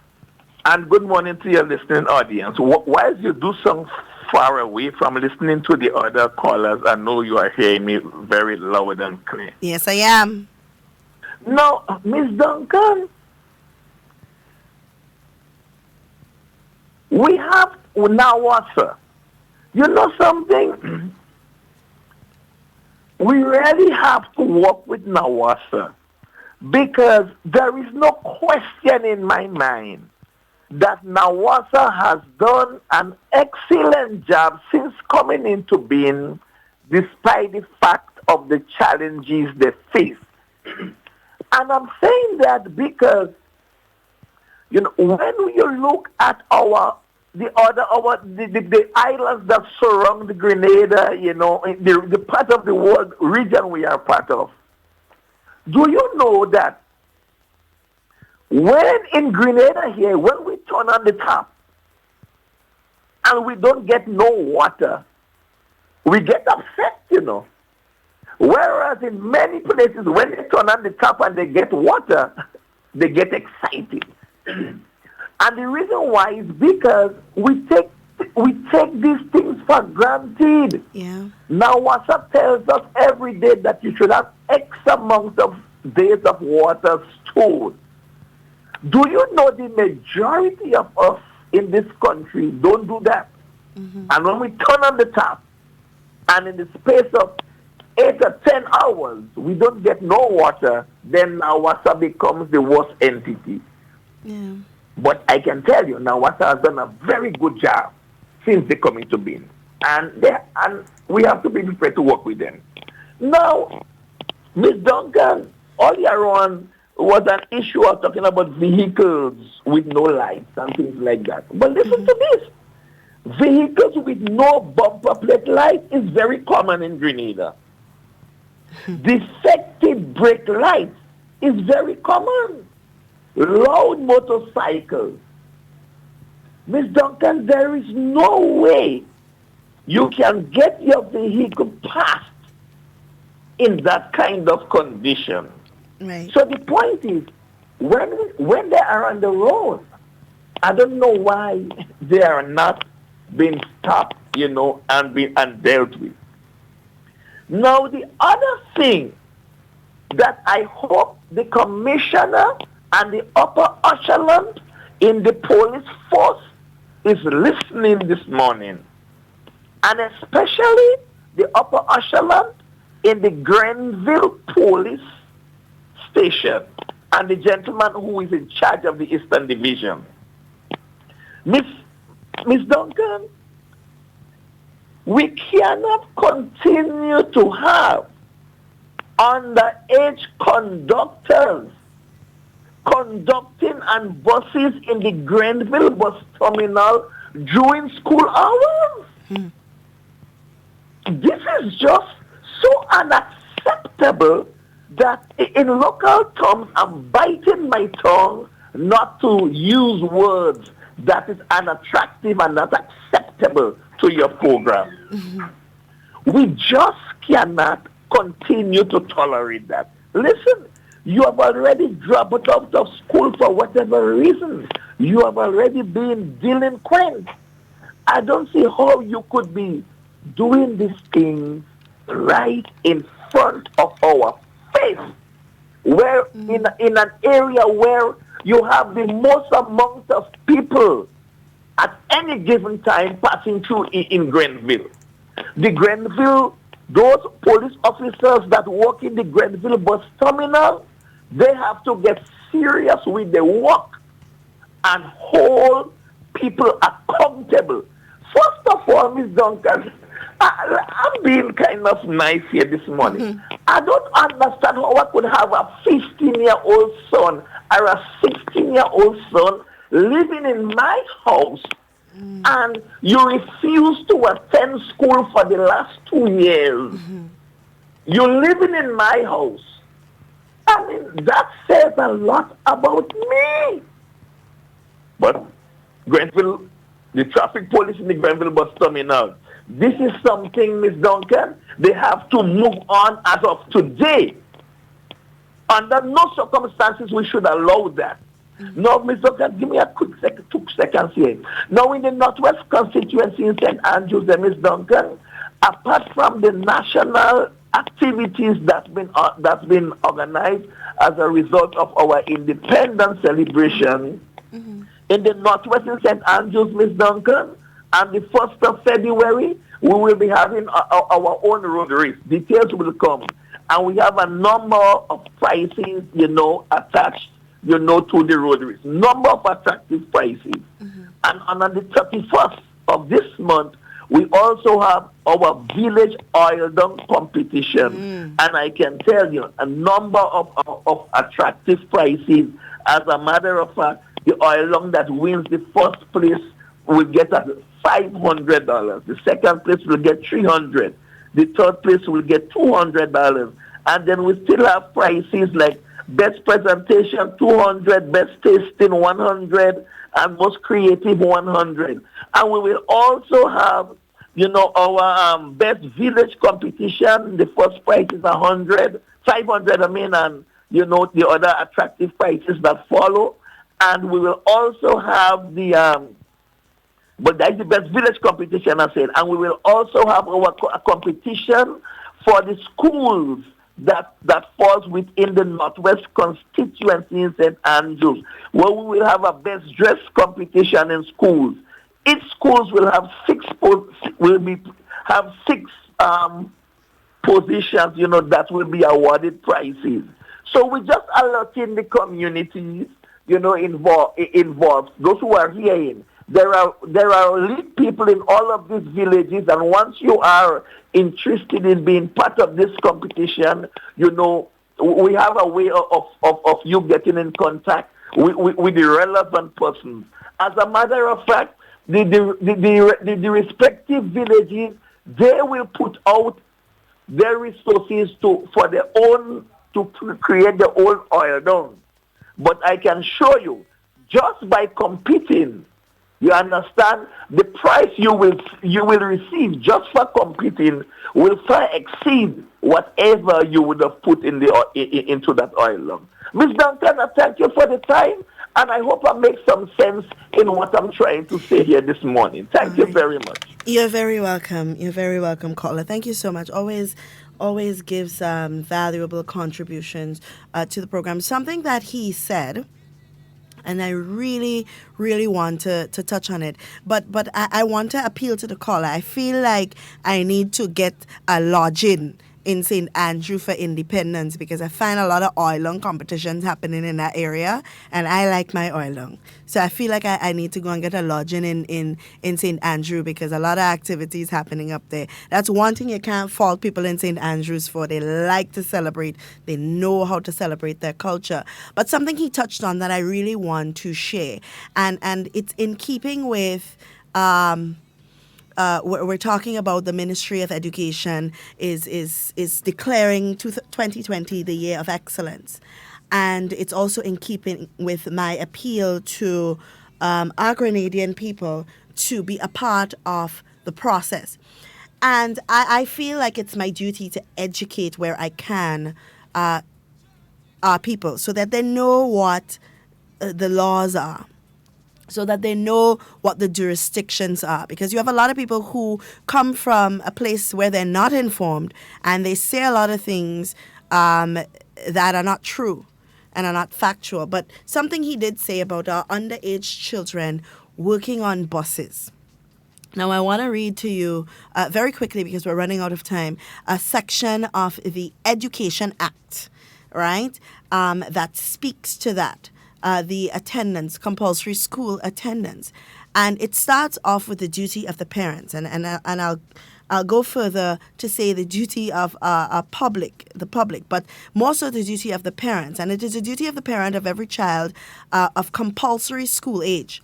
And good morning to your listening audience. Why you do so far away from listening to the other callers? I know you are hearing me very loud and clear. Yes, I am. Now, Miss Duncan, we have NOASA. You know something? We really have to work with NOASA, because there is no question in my mind that NOASA has done an excellent job since coming into being, despite the fact of the challenges they face. And I'm saying that because, when you look at the islands that surround the Grenada, the part of the world region we are part of, do you know that when in Grenada here, when we turn on the tap and we don't get no water, we get upset, Whereas in many places, when they turn on the tap and they get water, they get excited. And the reason why is because we take these things for granted. Yeah. Now, WhatsApp tells us every day that you should have X amount of days of water stored. Do you know the majority of us in this country don't do that? Mm-hmm. And when we turn on the tap, and in the space of 8 or 10 hours, we don't get no water, then Nawasa becomes the worst entity. Yeah. But I can tell you, Nawasa has done a very good job since they come into being. And we have to be prepared to work with them. Now, Ms. Duncan, earlier on was an issue of talking about vehicles with no lights and things like that. But listen to this. Vehicles with no bumper plate light is very common in Grenada. Defective brake lights is very common. Loud motorcycles. Ms. Duncan, there is no way you can get your vehicle passed in that kind of condition. Right. So the point is, when they are on the road, I don't know why they are not being stopped, and dealt with. Now, the other thing that I hope the commissioner and the upper echelon in the police force is listening this morning, and especially the upper echelon in the Grenville police station and the gentleman who is in charge of the Eastern Division. Miss Duncan, we cannot continue to have underage conductors conducting on buses in the Grenville bus terminal during school hours. This is just so unacceptable that in local terms, I'm biting my tongue not to use words that is unattractive and not acceptable to your program. We just cannot continue to tolerate that. Listen, you have already dropped out of school for whatever reason. You have already been delinquent. I don't see how you could be doing these things right in front of our face, where in an area where you have the most amount of people at any given time passing through in Grenville. The Grenville, those police officers that work in the Grenville bus terminal, they have to get serious with their work and hold people accountable. First of all, Ms. Duncan, I'm being kind of nice here this morning. I don't understand how I could have a 15-year-old son or a 16-year-old son living in my house and you refuse to attend school for the last 2 years. You're living in my house. I mean, that says a lot about me. But Grenville, the traffic police in the Grenville bus terminal, this is something, Ms. Duncan, they have to move on as of today. Under no circumstances we should allow that. Now, Ms. Duncan, give me a quick 2 seconds here. Now, in the Northwest constituency in St. Andrews, Ms. Duncan, apart from the national activities that's been organized as a result of our independence celebration, in the Northwest in St. Andrews, Ms. Duncan, on the 1st of February, we will be having our own road race. Details will come. And we have a number of prices, attached, to the road race. Number of attractive prices. And on the 31st of this month, we also have our village oil dump competition. And I can tell you, a number of attractive prices. As a matter of fact, the oil dump that wins the first place will get $500. The second place will get $300. The third place will get $200. And then we still have prices like best presentation $200, best tasting $100, and most creative $100. And we will also have, our best village competition. The first prize is $500, and the other attractive prices that follow. And we will also have but that's the best village competition, I said. And we will also have our competition for the schools that falls within the Northwest constituency in St. Andrews, where we will have a best dress competition in schools. Each schools will have six positions, that will be awarded prizes. So we just alerting the communities, involved, those who are hearing. There are elite people in all of these villages, and once you are interested in being part of this competition, we have a way of you getting in contact with the relevant persons. As a matter of fact, the respective villages, they will put out their resources to create their own oil down. But I can show you, just by competing, you understand, the price you will receive just for competing will far exceed whatever you would have put into that oil lung. Ms. Duncan, I thank you for the time, and I hope I make some sense in what I'm trying to say here this morning. Thank you very much. You're very welcome. You're very welcome, caller. Thank you so much. Always gives valuable contributions to the program. Something that he said, and I really, really want to touch on it. But I want to appeal to the caller. I feel like I need to get a lodging in St. Andrew for Independence, because I find a lot of oil lung competitions happening in that area, and I like my oil lung. So I feel like I need to go and get a lodging in St. Andrew, because a lot of activities happening up there. That's one thing you can't fault people in St. Andrews for. They like to celebrate. They know how to celebrate their culture. But something he touched on that I really want to share, and it's in keeping with we're talking about the Ministry of Education is declaring 2020 the year of excellence. And it's also in keeping with my appeal to our Grenadian people to be a part of the process. And I feel like it's my duty to educate where I can our people, so that they know what the laws are, so that they know what the jurisdictions are. Because you have a lot of people who come from a place where they're not informed, and they say a lot of things that are not true and are not factual. But something he did say about our underage children working on buses. Now, I want to read to you very quickly, because we're running out of time, a section of the Education Act, right, that speaks to that. The attendance, compulsory school attendance. And it starts off with the duty of the parents. And I'll go further to say the duty of the public, but more so the duty of the parents. And it is the duty of the parent of every child of compulsory school age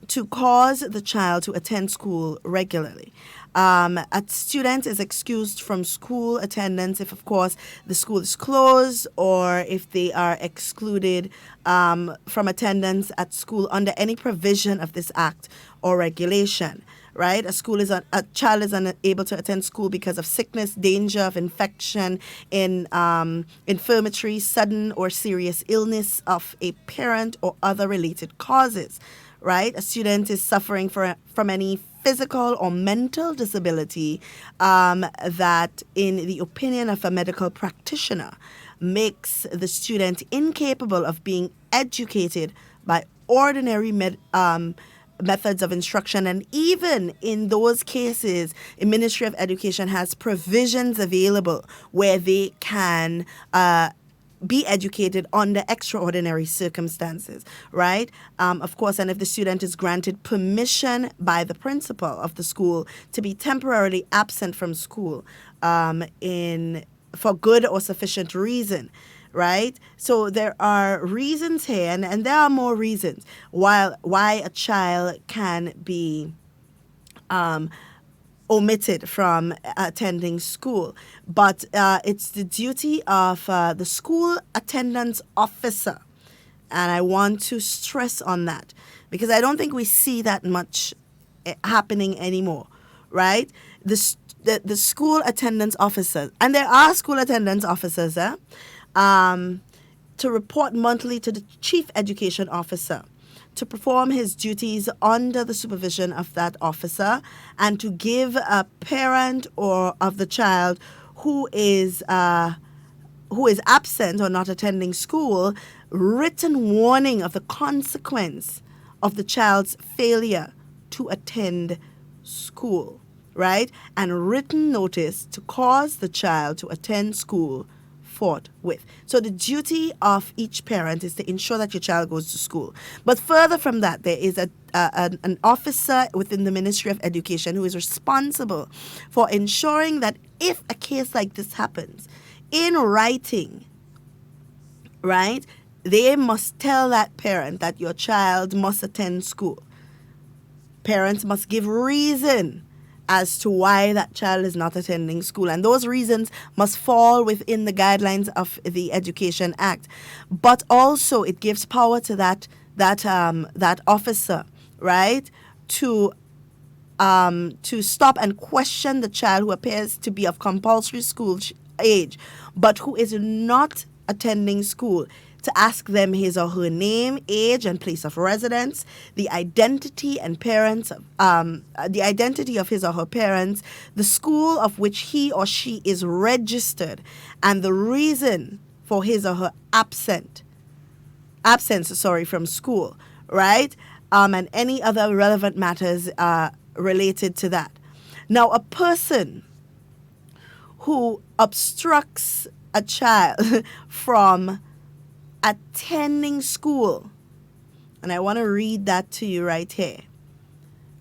to cause the child to attend school regularly. A student is excused from school attendance if, of course, the school is closed, or if they are excluded from attendance at school under any provision of this act or regulation. Right? A child is unable to attend school because of sickness, danger of infection, infirmity, sudden or serious illness of a parent, or other related causes. Right? A student is suffering from any physical or mental disability that, in the opinion of a medical practitioner, makes the student incapable of being educated by ordinary methods of instruction. And even in those cases, the Ministry of Education has provisions available where they can be educated under extraordinary circumstances, right? Of course, and if the student is granted permission by the principal of the school to be temporarily absent from school for good or sufficient reason, right? So there are reasons here, and there are more reasons why a child can be omitted from attending school. But it's the duty of the school attendance officer. And I want to stress on that, because I don't think we see that much happening anymore, right? The school attendance officers, and there are school attendance officers, to report monthly to the chief education officer, to perform his duties under the supervision of that officer, and to give a parent or of the child who is absent or not attending school written warning of the consequence of the child's failure to attend school, right? And written notice to cause the child to attend school forthwith. So the duty of each parent is to ensure that your child goes to school. But further from that, there is an officer within the Ministry of Education who is responsible for ensuring that if a case like this happens, in writing, right, they must tell that parent that your child must attend school. Parents must give reason as to why that child is not attending school. And those reasons must fall within the guidelines of the Education Act. But also it gives power to that officer, right, to stop and question the child who appears to be of compulsory school age, but who is not attending school, to ask them his or her name, age, and place of residence, the identity and parents, the identity of his or her parents, the school of which he or she is registered, and the reason for his or her absence from school, right? And any other relevant matters related to that. Now, a person who obstructs a child from attending school, and I want to read that to you right here,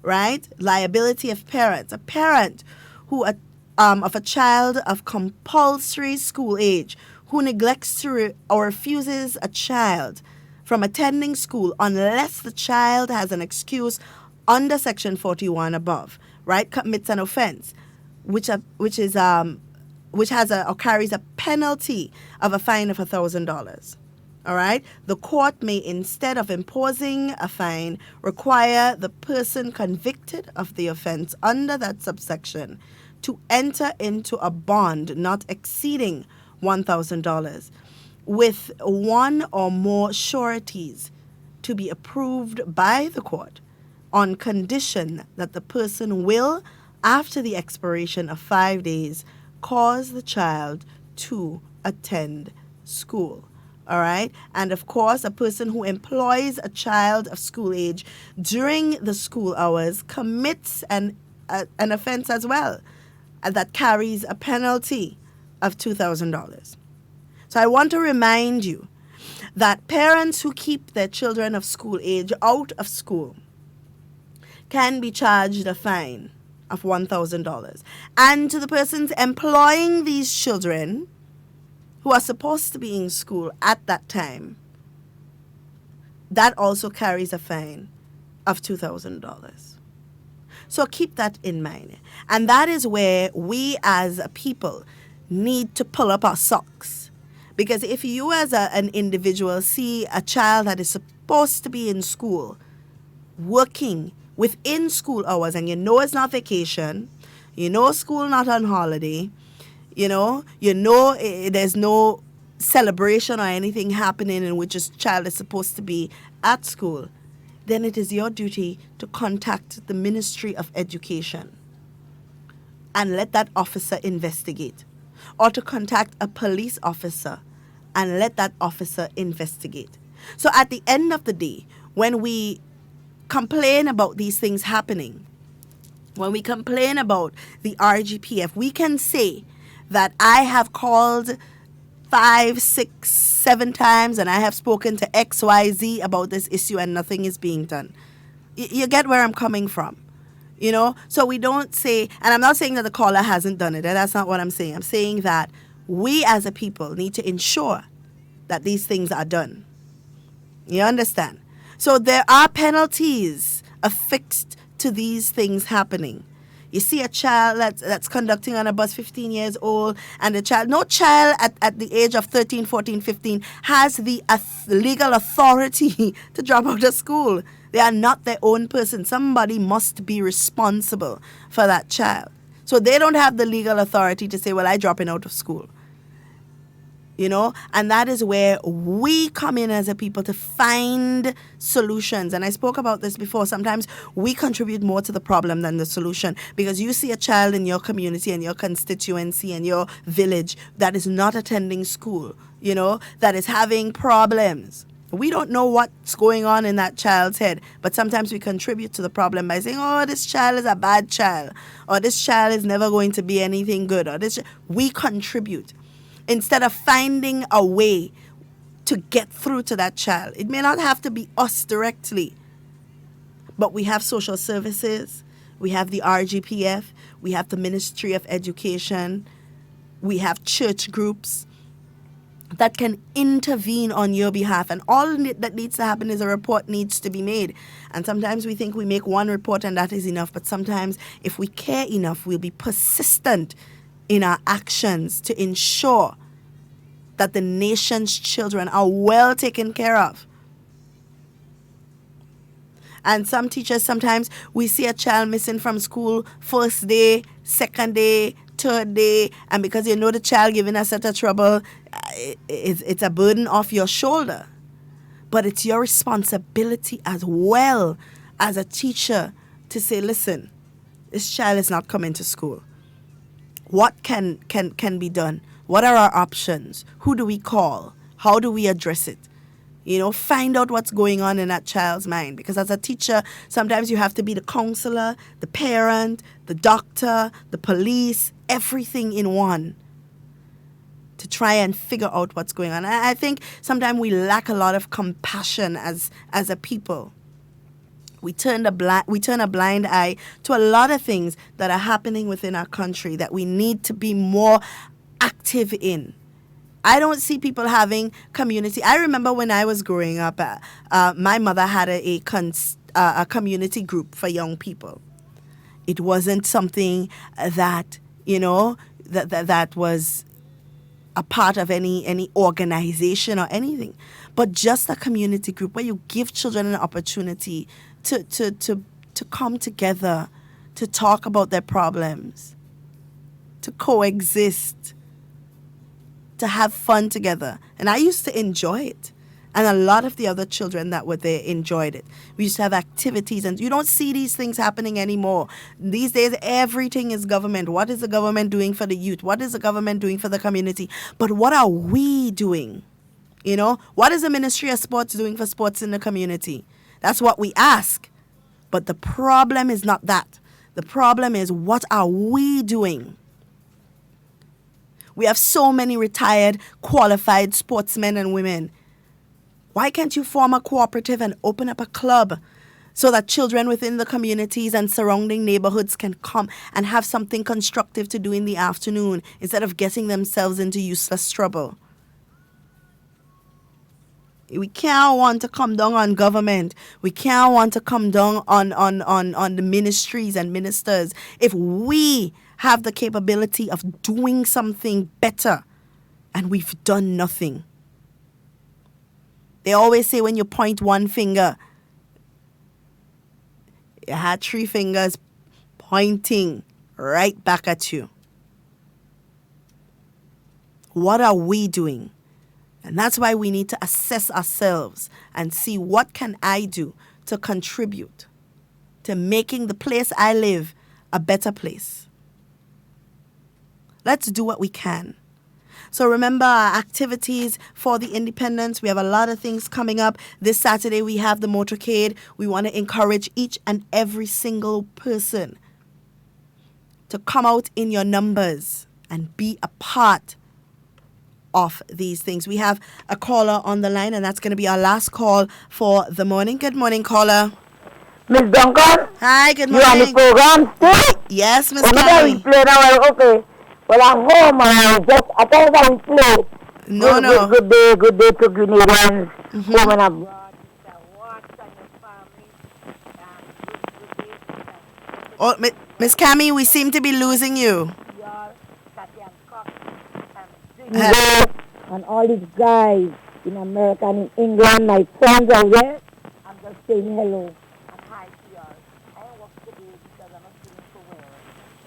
right? Liability of parents. A parent who of a child of compulsory school age who neglects to or refuses a child from attending school unless the child has an excuse under Section 41 above, right, commits an offense, which has or carries a penalty of a fine of $1,000. All right. The court may, instead of imposing a fine, require the person convicted of the offense under that subsection to enter into a bond not exceeding $1,000 with one or more sureties to be approved by the court on condition that the person will, after the expiration of 5 days, cause the child to attend school. All right. And of course, a person who employs a child of school age during the school hours commits an offense as well that carries a penalty of $2,000. So I want to remind you that parents who keep their children of school age out of school can be charged a fine of $1,000. And to the persons employing these children who are supposed to be in school at that time, that also carries a fine of $2,000. So keep that in mind. And that is where we as a people need to pull up our socks. Because if you as an individual see a child that is supposed to be in school, working within school hours, and you know it's not vacation, you know school not on holiday, you know there's no celebration or anything happening in which a child is supposed to be at school, then it is your duty to contact the Ministry of Education and let that officer investigate, or to contact a police officer and let that officer investigate. So at the end of the day, when we complain about these things happening, when we complain about the RGPF, we can say that I have called 5, 6, 7 times and I have spoken to XYZ about this issue and nothing is being done. You get where I'm coming from, you know? So we don't say, and I'm not saying that the caller hasn't done it, and that's not what I'm saying. I'm saying that we as a people need to ensure that these things are done. You understand? So there are penalties affixed to these things happening. You see a child that's conducting on a bus 15 years old, and no child at the age of 13, 14, 15 has the legal authority to drop out of school. They are not their own person. Somebody must be responsible for that child. So they don't have the legal authority to say, well, I'm dropping out of school. You know, and that is where we come in as a people to find solutions. And I spoke about this before. Sometimes we contribute more to the problem than the solution, because you see a child in your community and your constituency and your village that is not attending school, you know, that is having problems. We don't know what's going on in that child's head, but sometimes we contribute to the problem by saying, oh, this child is a bad child, or this child is never going to be anything good, or we contribute instead of finding a way to get through to that child. It may not have to be us directly, but we have social services, we have the RGPF, we have the Ministry of Education, we have church groups that can intervene on your behalf. And all that needs to happen is a report needs to be made. And sometimes we think we make one report and that is enough. But sometimes if we care enough, we'll be persistent in our actions to ensure that the nation's children are well taken care of. And some teachers, sometimes we see a child missing from school first day, second day, third day, and because you know the child giving us such a trouble, it's a burden off your shoulder. But it's your responsibility as well as a teacher to say, listen, this child is not coming to school. What can be done? What are our options? Who do we call? How do we address it? Find out what's going on in that child's mind. Because as a teacher, sometimes you have to be the counselor, the parent, the doctor, the police, everything in one to try and figure out what's going on. I think sometimes we lack a lot of compassion as a people. We turn a blind eye to a lot of things that are happening within our country that we need to be more active in. I don't see people having community. I remember when I was growing up, my mother had a community group for young people. It wasn't something that, that was a part of any organization or anything, but just a community group where you give children an opportunity to come together, to talk about their problems, to coexist, to have fun together. And I used to enjoy it. And a lot of the other children that were there enjoyed it. We used to have activities, and you don't see these things happening anymore. These days, everything is government. What is the government doing for the youth? What is the government doing for the community? But what are we doing? What is the Ministry of Sports doing for sports in the community? That's what we ask. But the problem is not that. The problem is, what are we doing? We have so many retired, qualified sportsmen and women. Why can't you form a cooperative and open up a club so that children within the communities and surrounding neighborhoods can come and have something constructive to do in the afternoon instead of getting themselves into useless trouble? We can't want to come down on government. We can't want to come down on the ministries and ministers if we have the capability of doing something better and we've done nothing. They always say when you point one finger, you had three fingers pointing right back at you. What are we doing? And that's why we need to assess ourselves and see what can I do to contribute to making the place I live a better place. Let's do what we can. So remember our activities for the independence. We have a lot of things coming up. This Saturday we have the motorcade. We want to encourage each and every single person to come out in your numbers and be a part of these things. We have a caller on the line, and that's going to be our last call for the morning. Good morning, caller. Miss Duncan? Hi, good morning. You on the program still? Yes, Miss Cammy. We play now, okay. Well, I'm home and I thought that we play. No. Good day to Grenadians. Home and abroad. Oh, Miss Cammy, we seem to be losing you. And all these guys in America and in England, my friends are there. I'm just saying hello and hi to y'all. I don't work today because I'm not feeling so well.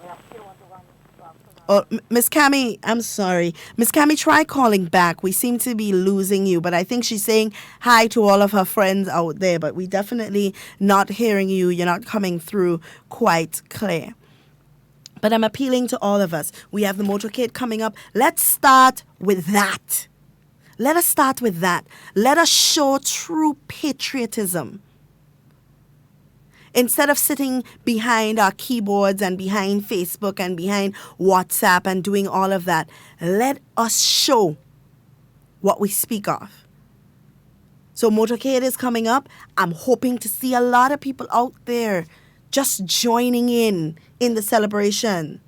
But I still want to run. Oh, Miss Cammy, I'm sorry. Miss Cammy, try calling back. We seem to be losing you, but I think she's saying hi to all of her friends out there, but we definitely not hearing you. You're not coming through quite clear. But I'm appealing to all of us. We have the motorcade coming up. Let's start with that. Let us start with that. Let us show true patriotism. Instead of sitting behind our keyboards and behind Facebook and behind WhatsApp and doing all of that, let us show what we speak of. So motorcade is coming up. I'm hoping to see a lot of people out there just joining in the celebration.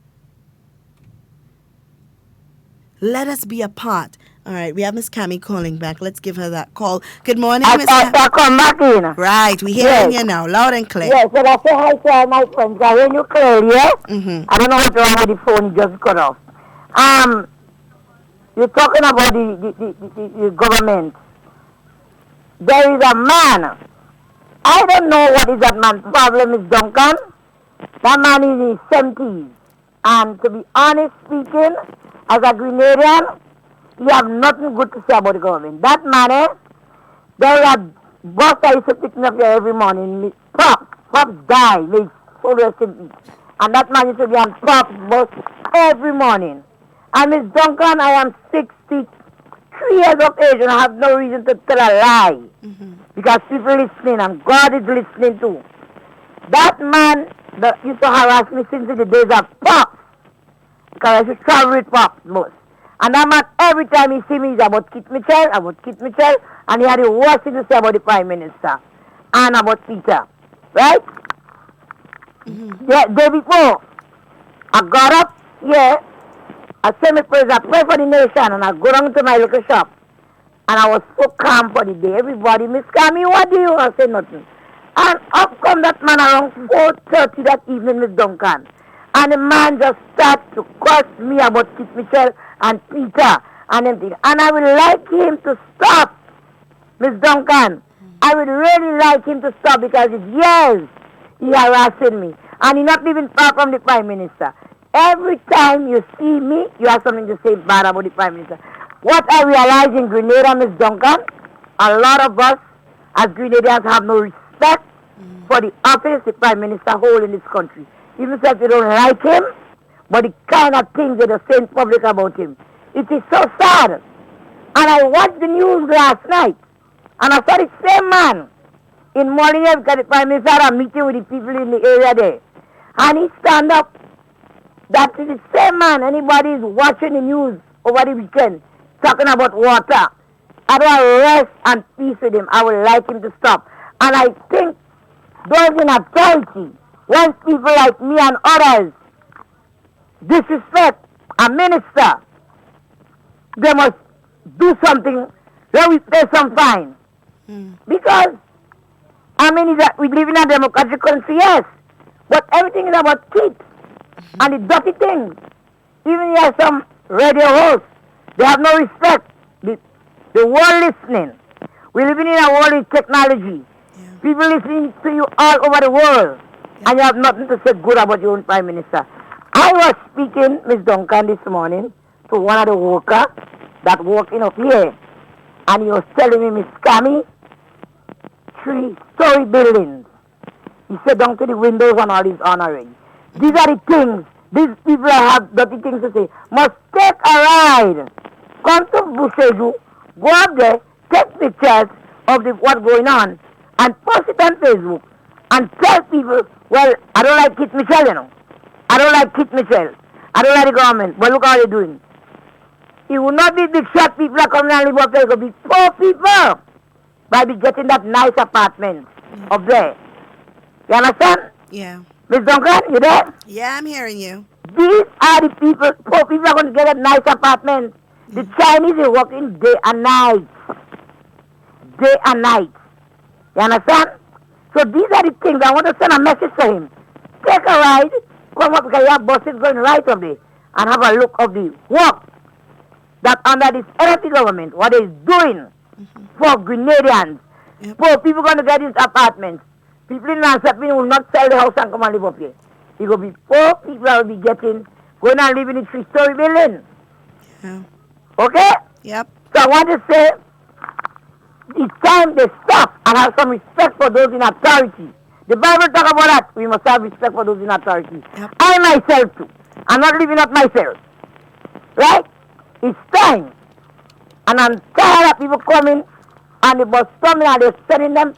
Let us be a part. All right, we have Miss Cammy calling back. Let's give her that call. Good morning, Miss Cammy. I come back in. Right, we hearing you now, loud and clear. Yes, well, I say hi to all my friends. I hear you clearly, yeah? I don't know what's wrong with the phone, it just cut off. You're talking about the government. There is a man. I don't know what is that man's problem, Miss Duncan. That man is in his 70s. And to be honest speaking, as a Grenadian, you have nothing good to say about the government. That man, there is a bus I used to pick me up here every morning. Pops died. They so rest in peace. And that man used to be on Pops bus every morning. And Miss Duncan, I am 63 years of age and I have no reason to tell a lie. Because people listening and God is listening too. That man that used to harass me since the days of Pops. Because I used to travel with Pops bus. And that man, every time he see me, he's about Kit Mitchell, and he had the worst thing to say about the Prime Minister and about Peter. Right? Yeah, day before, I got up, I say my praise, I pray for the nation, and I go down to my local shop. And I was so calm for the day. Everybody, Miss Cammy, what do you? I say nothing. And up come that man around 4:30 that evening, Miss Duncan. And the man just started to curse me about Kit Mitchell and Peter and everything. And I would like him to stop, Miss Duncan. I would really like him to stop because it's years he harassing me. And he's not even far from the Prime Minister. Every time you see me, you have something to say bad about the Prime Minister. What I realize in Grenada, Miss Duncan, a lot of us as Grenadians have no respect for the office the Prime Minister holds in this country. Even if you don't like him, but the kind of things that are saying public about him. It is so sad. And I watched the news last night, and I saw the same man in morning because the Prime Minister had a meeting with the people in the area there. And he stand up. That is the same man. Anybody is watching the news over the weekend talking about water. I don't rest and peace with him. I would like him to stop. And I think those in authority, when people like me and others disrespect a minister, they must do something. Then we pay some fine. Because, I mean, we live in a democratic country, yes, but everything is about kids and the dirty things. Even here some radio hosts, they have no respect. The world listening. We're living in a world with technology. People listening to you all over the world. And you have nothing to say good about your own Prime Minister. I was speaking, Miss Duncan, this morning to one of the workers that working up here. And he was telling me, Miss Cammy, 3-story buildings. He said down to the windows and all these honoring. These are the things, these people that have dirty things to say, must take a ride. Come to Busheju, go up there, take pictures of what's going on, and post it on Facebook. And tell people, well, I don't like Kit Mitchell, you know. I don't like Kit Mitchell. I don't like the government. But look how they're doing. It will not be big shot people that come and live up there. It will be poor people by be getting that nice apartment up there. You understand? Yeah. Miss Duncan, you there? Yeah, I'm hearing you. These are the people, poor people are going to get a nice apartment. The Chinese are working day and night. Day and night. You understand? So these are the things I want to send a message to him. Take a ride, come up because you have buses going right up there and have a look of the work that under this NFP government, what is doing for Grenadians. Poor people going to get these apartments. People in Nansapin will not sell the house and come and live up here. It will be poor people that will be getting, going and living in 3-story building. Yeah. Okay? Yep. So I want to say, it's time they stop and have some respect for those in authority. The Bible talk about that. We must have respect for those in authority. Yep. I myself too. I'm not living up myself. Right? It's time And I'm tired of people coming on the bus terminal. They're sending them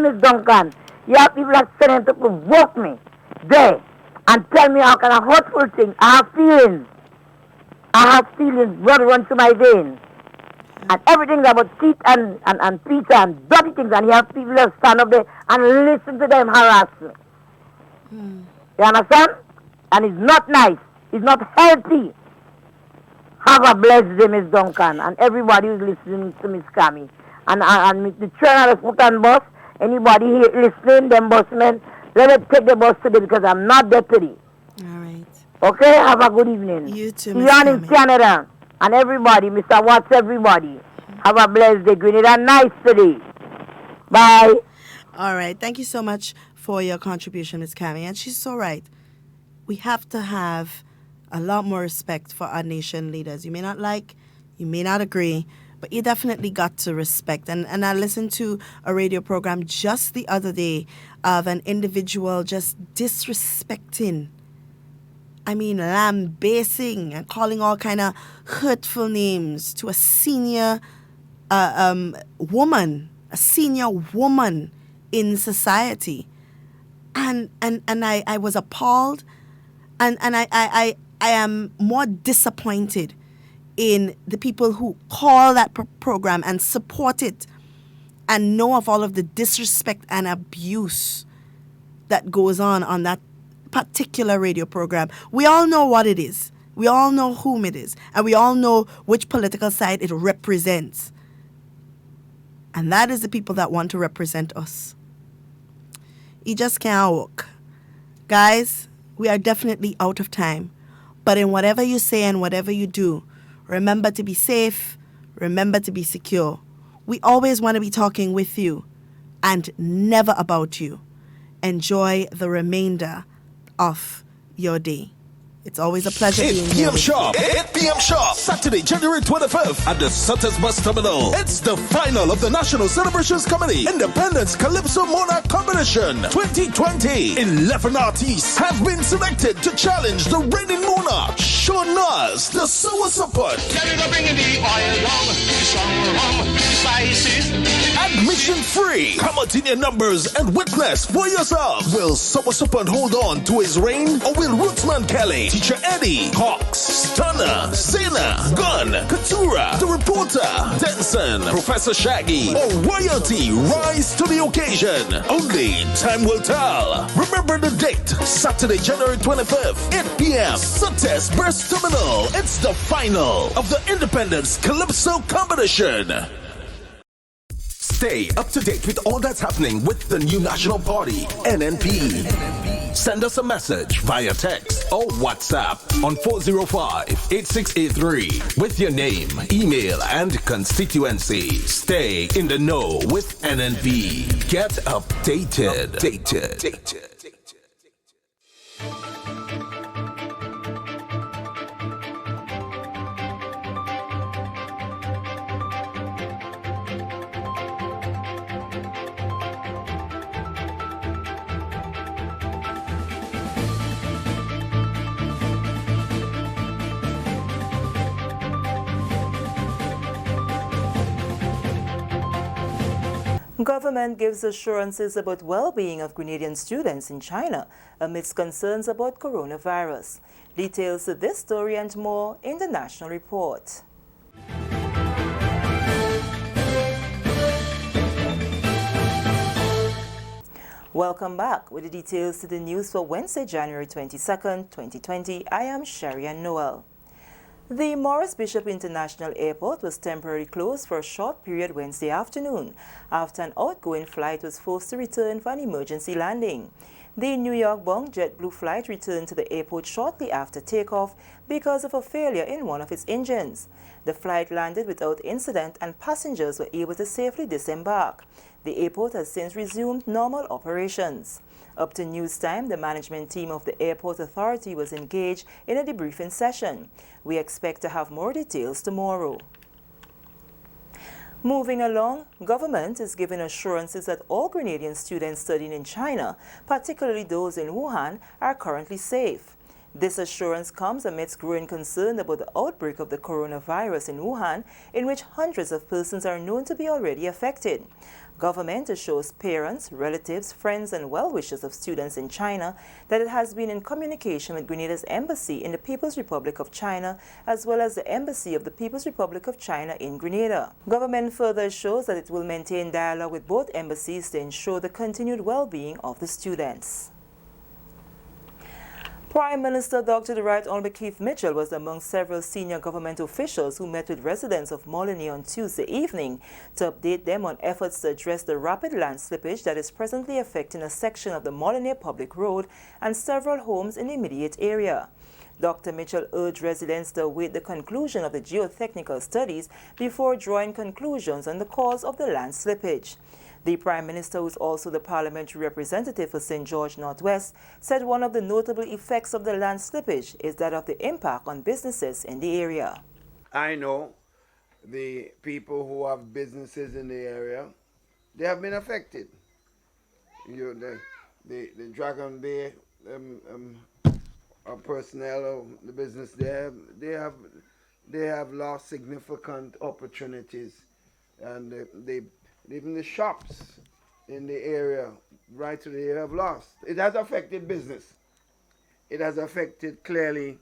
Miss Duncan. You have people that send them to provoke me there and tell me how kind of hurtful thing. I have feelings. Blood runs through my veins. And everything about teeth and pizza and dirty things. And you have people that stand up there and listen to them harass me. You understand? And it's not nice. It's not healthy. Have a blessed day, Miss Duncan, and everybody who's listening to Miss Cammy. And the trainer that's put on bus, anybody here listening, them busmen, let them take the bus today because I'm not deputy. All right. Okay? Have a good evening. You too, See Miss you on in Cammy. Canada. And everybody, Mr. Watts, everybody. Have a blessed day, Grenada. Nice today. Bye. All right. Thank you so much for your contribution, Miss Cammy. And she's so right. We have to have a lot more respect for our nation leaders. You may not like, you may not agree, but you definitely got to respect. And I listened to a radio program just the other day of an individual just disrespecting, lambasting and calling all kind of hurtful names to a senior woman in society. And I was appalled, and I am more disappointed in the people who call that program and support it and know of all of the disrespect and abuse that goes on that particular radio program. We all know what it is. We all know whom it is. And we all know which political side it represents. And that is the people that want to represent us. You just can't walk. Guys, we are definitely out of time. But in whatever you say and whatever you do, remember to be safe, remember to be secure. We always want to be talking with you and never about you. Enjoy the remainder of your day. It's always a pleasure being here with you. 8 p.m. sharp, Saturday, January 25th at the Sutters Bus Terminal. It's the final of the National Celebrations Comedy Independence Calypso Monarch Competition 2020. 11 artists have been selected to challenge the reigning monarch, Show Nas, the Sour Support. Admission free. Come out in your numbers and witness for yourself. Will Sour Support hold on to his reign, or will Rootsman Kelly, Teacher Eddie, Hawks, Stunner, Zena, Gun, Katura, The Reporter, Denson, Professor Shaggy, or Royalty rise to the occasion? Only time will tell. Remember the date, Saturday, January 25th, 8 p.m. Sutters Bus Terminal. It's the final of the Independence Calypso Competition. Stay up to date with all that's happening with the new National Party, NNP. Send us a message via text or WhatsApp on 405-8683 with your name, email, and constituency. Stay in the know with NNP. Get updated. Government gives assurances about well-being of Grenadian students in China amidst concerns about coronavirus. Details to this story and more in the National Report. Welcome back with the details to the news for Wednesday, January 22nd, 2020. I am Sharian Noel. The Morris Bishop International Airport was temporarily closed for a short period Wednesday afternoon after an outgoing flight was forced to return for an emergency landing. The New York-bound JetBlue flight returned to the airport shortly after takeoff because of a failure in one of its engines. The flight landed without incident and passengers were able to safely disembark. The airport has since resumed normal operations. Up to news time, the management team of the airport authority was engaged in a debriefing session. We expect to have more details tomorrow. Moving along, government is giving assurances that all Grenadian students studying in China, particularly those in Wuhan, are currently safe. This assurance comes amidst growing concern about the outbreak of the coronavirus in Wuhan, in which hundreds of persons are known to be already affected. Government assures parents, relatives, friends, and well-wishers of students in China that it has been in communication with Grenada's embassy in the People's Republic of China, as well as the embassy of the People's Republic of China in Grenada. Government further assures that it will maintain dialogue with both embassies to ensure the continued well-being of the students. Prime Minister Dr. The Right Honorable Keith Mitchell was among several senior government officials who met with residents of Molyneux on Tuesday evening to update them on efforts to address the rapid land slippage that is presently affecting a section of the Molyneux Public Road and several homes in the immediate area. Dr. Mitchell urged residents to await the conclusion of the geotechnical studies before drawing conclusions on the cause of the land slippage. The Prime Minister, who is also the parliamentary representative for St. George Northwest, said one of the notable effects of the land slippage is that of the impact on businesses in the area. I know the people who have businesses in the area, they have been affected. The Dragon Bay personnel of the business there, they have lost significant opportunities, and even the shops in the area, right to the area, have lost. It has affected business. It has affected clearly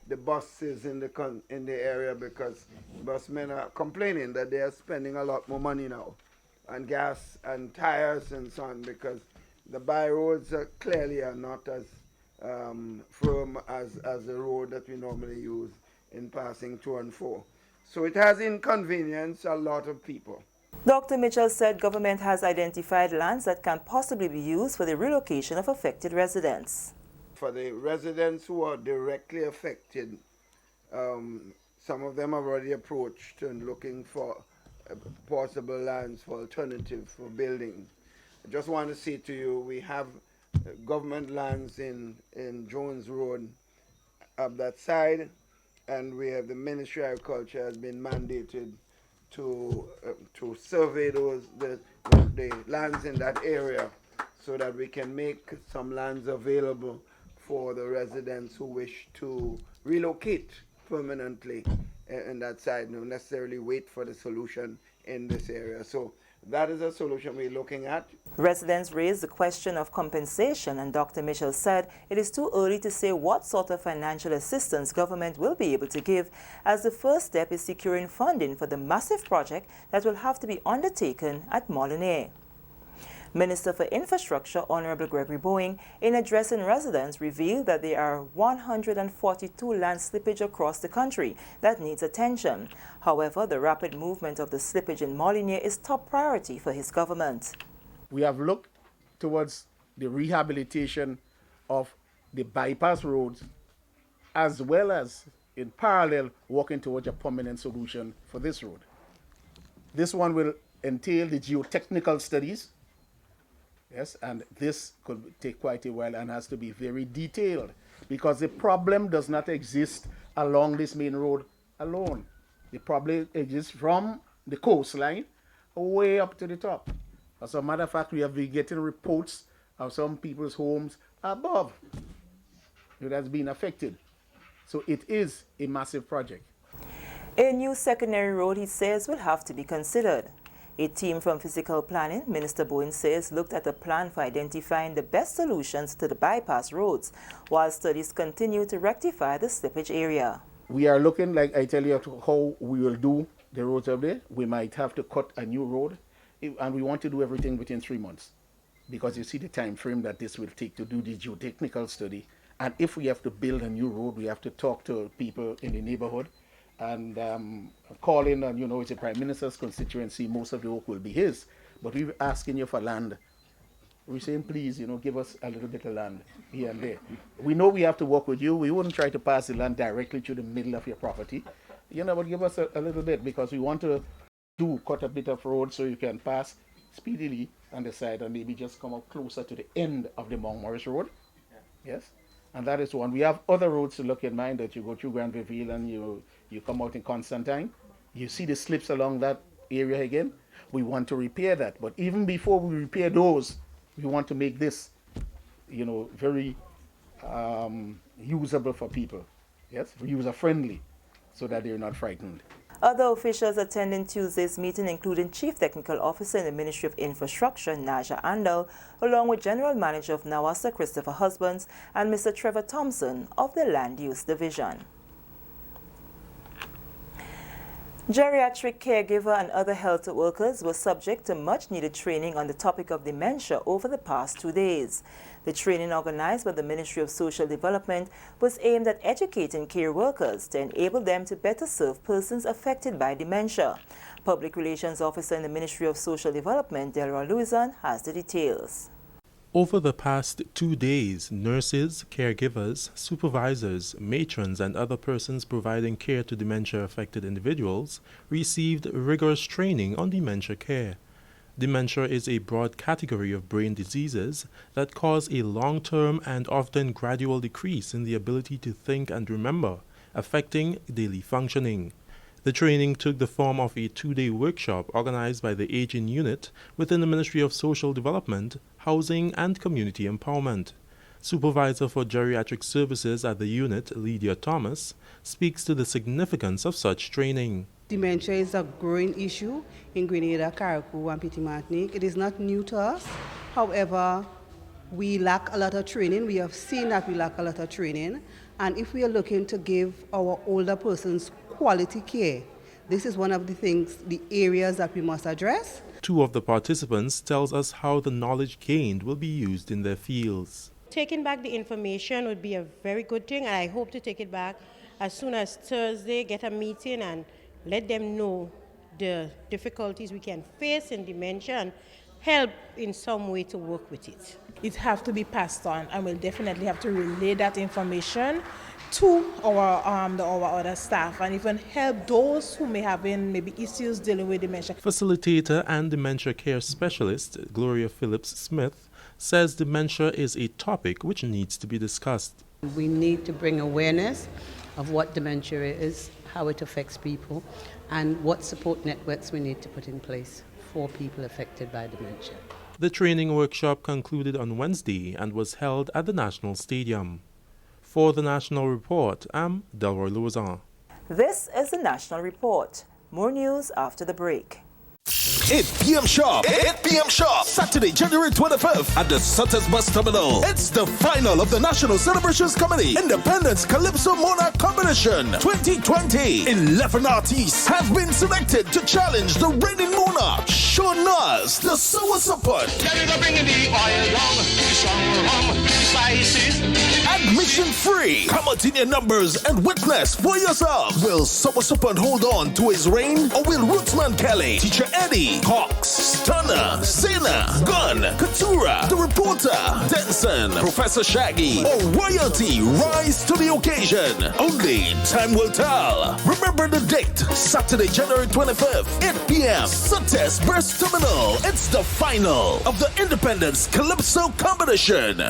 the buses in the area, because busmen are complaining that they are spending a lot more money now on gas and tires and so on, because the by roads clearly are not as firm as the road that we normally use in passing to and fro. So it has inconvenienced a lot of people. Dr. Mitchell said government has identified lands that can possibly be used for the relocation of affected residents. For the residents who are directly affected, some of them have already approached and looking for possible lands for alternative for building. I just want to say to you, we have government lands in Jones Road up that side, and we have the Ministry of Agriculture has been mandated to survey the lands in that area so that we can make some lands available for the residents who wish to relocate permanently in that side, not necessarily wait for the solution in this area. So that is a solution we're looking at. Residents raised the question of compensation, and Dr. Mitchell said it is too early to say what sort of financial assistance government will be able to give, as the first step is securing funding for the massive project that will have to be undertaken at Molyneux. Minister for Infrastructure, Honorable Gregory Boeing, in addressing residents, revealed that there are 142 land slippage across the country that needs attention. However, the rapid movement of the slippage in Molyneux is top priority for his government. We have looked towards the rehabilitation of the bypass roads, as well as in parallel working towards a permanent solution for this road. This one will entail the geotechnical studies. Yes, and this could take quite a while and has to be very detailed, because the problem does not exist along this main road alone. The problem exists from the coastline way up to the top. As a matter of fact, we have been getting reports of some people's homes above that has been affected. So it is a massive project. A new secondary road, he says, will have to be considered. A team from Physical Planning, Minister Bowen says, looked at a plan for identifying the best solutions to the bypass roads, while studies continue to rectify the slippage area. We are looking, like I tell you, how we will do the roads up there. We might have to cut a new road, and we want to do everything within 3 months, because you see the time frame that this will take to do the geotechnical study. And if we have to build a new road, we have to talk to people in the neighborhood and call in, and it's the Prime Minister's constituency, most of the work will be his, but we're asking you for land. We're saying, please, give us a little bit of land here and there. We know we have to work with you. We wouldn't try to pass the land directly to the middle of your property, but give us a little bit, because we want to cut a bit of road so you can pass speedily on the side and maybe just come up closer to the end of the Mount Morris Road. Yes. And that is one. We have other roads to look in mind, that you go through Granville and you come out in Constantine. You see the slips along that area again. We want to repair that. But even before we repair those, we want to make this, very usable for people. Yes, user-friendly, so that they're not frightened. Other officials attending Tuesday's meeting, including Chief Technical Officer in the Ministry of Infrastructure, Naja Andal, along with General Manager of NAWASA, Christopher Husbands, and Mr. Trevor Thompson of the Land Use Division. Geriatric caregiver and other health workers were subject to much-needed training on the topic of dementia over the past 2 days. The training, organized by the Ministry of Social Development, was aimed at educating care workers to enable them to better serve persons affected by dementia. Public Relations Officer in the Ministry of Social Development, Delroy Louison, has the details. Over the past 2 days, nurses, caregivers, supervisors, matrons, and other persons providing care to dementia-affected individuals received rigorous training on dementia care. Dementia is a broad category of brain diseases that cause a long-term and often gradual decrease in the ability to think and remember, affecting daily functioning. The training took the form of a 2-day workshop organized by the Aging Unit within the Ministry of Social Development, Housing and Community Empowerment. Supervisor for Geriatric Services at the unit, Lydia Thomas, speaks to the significance of such training. Dementia is a growing issue in Grenada, Carriacou, and Petit Martinique. It is not new to us. However, we lack a lot of training. We have seen that we lack a lot of training. And if we are looking to give our older persons quality care, this is one of the things, the areas that we must address. 2 of the participants tells us how the knowledge gained will be used in their fields. Taking back the information would be a very good thing, and I hope to take it back as soon as Thursday, get a meeting and let them know the difficulties we can face in dementia and help in some way to work with it. It have to be passed on, and we'll definitely have to relay that information to our other staff and even help those who may have maybe issues dealing with dementia. Facilitator and dementia care specialist Gloria Phillips Smith says dementia is a topic which needs to be discussed. We need to bring awareness of what dementia is, how it affects people, and what support networks we need to put in place for people affected by dementia. The training workshop concluded on Wednesday and was held at the National Stadium. For the National Report, I'm Delroy Louison. This is the National Report. More news after the break. 8 p.m. sharp. 8 p.m. sharp. Saturday, January 25th at the Sutters Bus Terminal. It's the final of the National Celebrations Committee Independence Calypso Monarch Competition 2020. 11 artists have been selected to challenge the reigning monarch, Sean Nas, the Sour Support. Admission free. Come out in your numbers and witness for yourself. Will Sour Support hold on to his reign, or will Rootsman Kelly, Teacher Eddie, Hawks, Stunner, Zena, Gun, Katura, The Reporter, Denson, Professor Shaggy, or Royalty rise to the occasion? Only time will tell. Remember the date, Saturday, January 25th, 8 p.m. Sutters Bus Terminal. It's the final of the Independence Calypso Competition.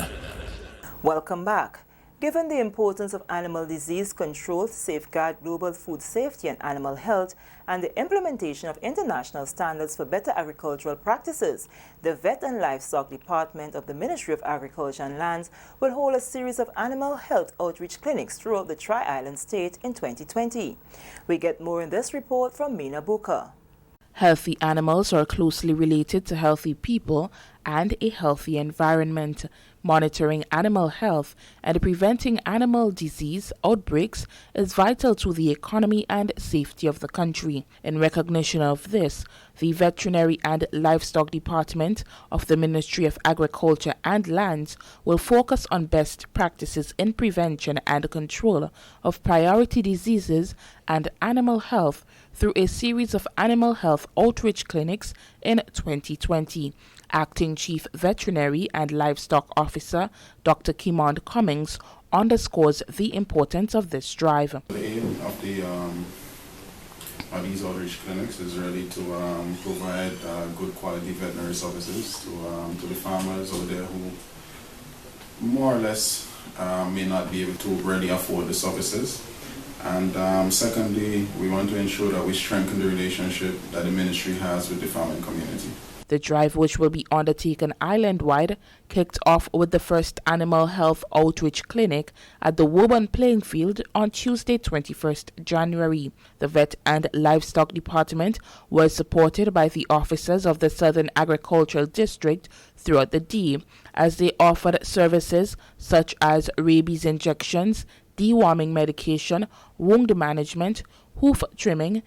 Welcome back. Given the importance of animal disease control to safeguard global food safety and animal health, and the implementation of international standards for better agricultural practices, the Vet and Livestock Department of the Ministry of Agriculture and Lands will hold a series of animal health outreach clinics throughout the Tri-Island state in 2020. We get more in this report from Mina Booker. Healthy animals are closely related to healthy people and a healthy environment. Monitoring animal health and preventing animal disease outbreaks is vital to the economy and safety of the country. In recognition of this, the Veterinary and Livestock Department of the Ministry of Agriculture and Lands will focus on best practices in prevention and control of priority diseases and animal health through a series of animal health outreach clinics in 2020. Acting Chief Veterinary and Livestock Officer Dr. Kimond Cummings underscores the importance of this drive. The aim of these outreach clinics is really to provide good quality veterinary services to the farmers over there who more or less may not be able to really afford the services. And secondly, we want to ensure that we strengthen the relationship that the ministry has with the farming community. The drive, which will be undertaken island-wide, kicked off with the first animal health outreach clinic at the Woburn Playing Field on Tuesday, 21st January. The Vet and Livestock Department was supported by the officers of the Southern Agricultural District throughout the day, as they offered services such as rabies injections, deworming medication, wound management, hoof trimming,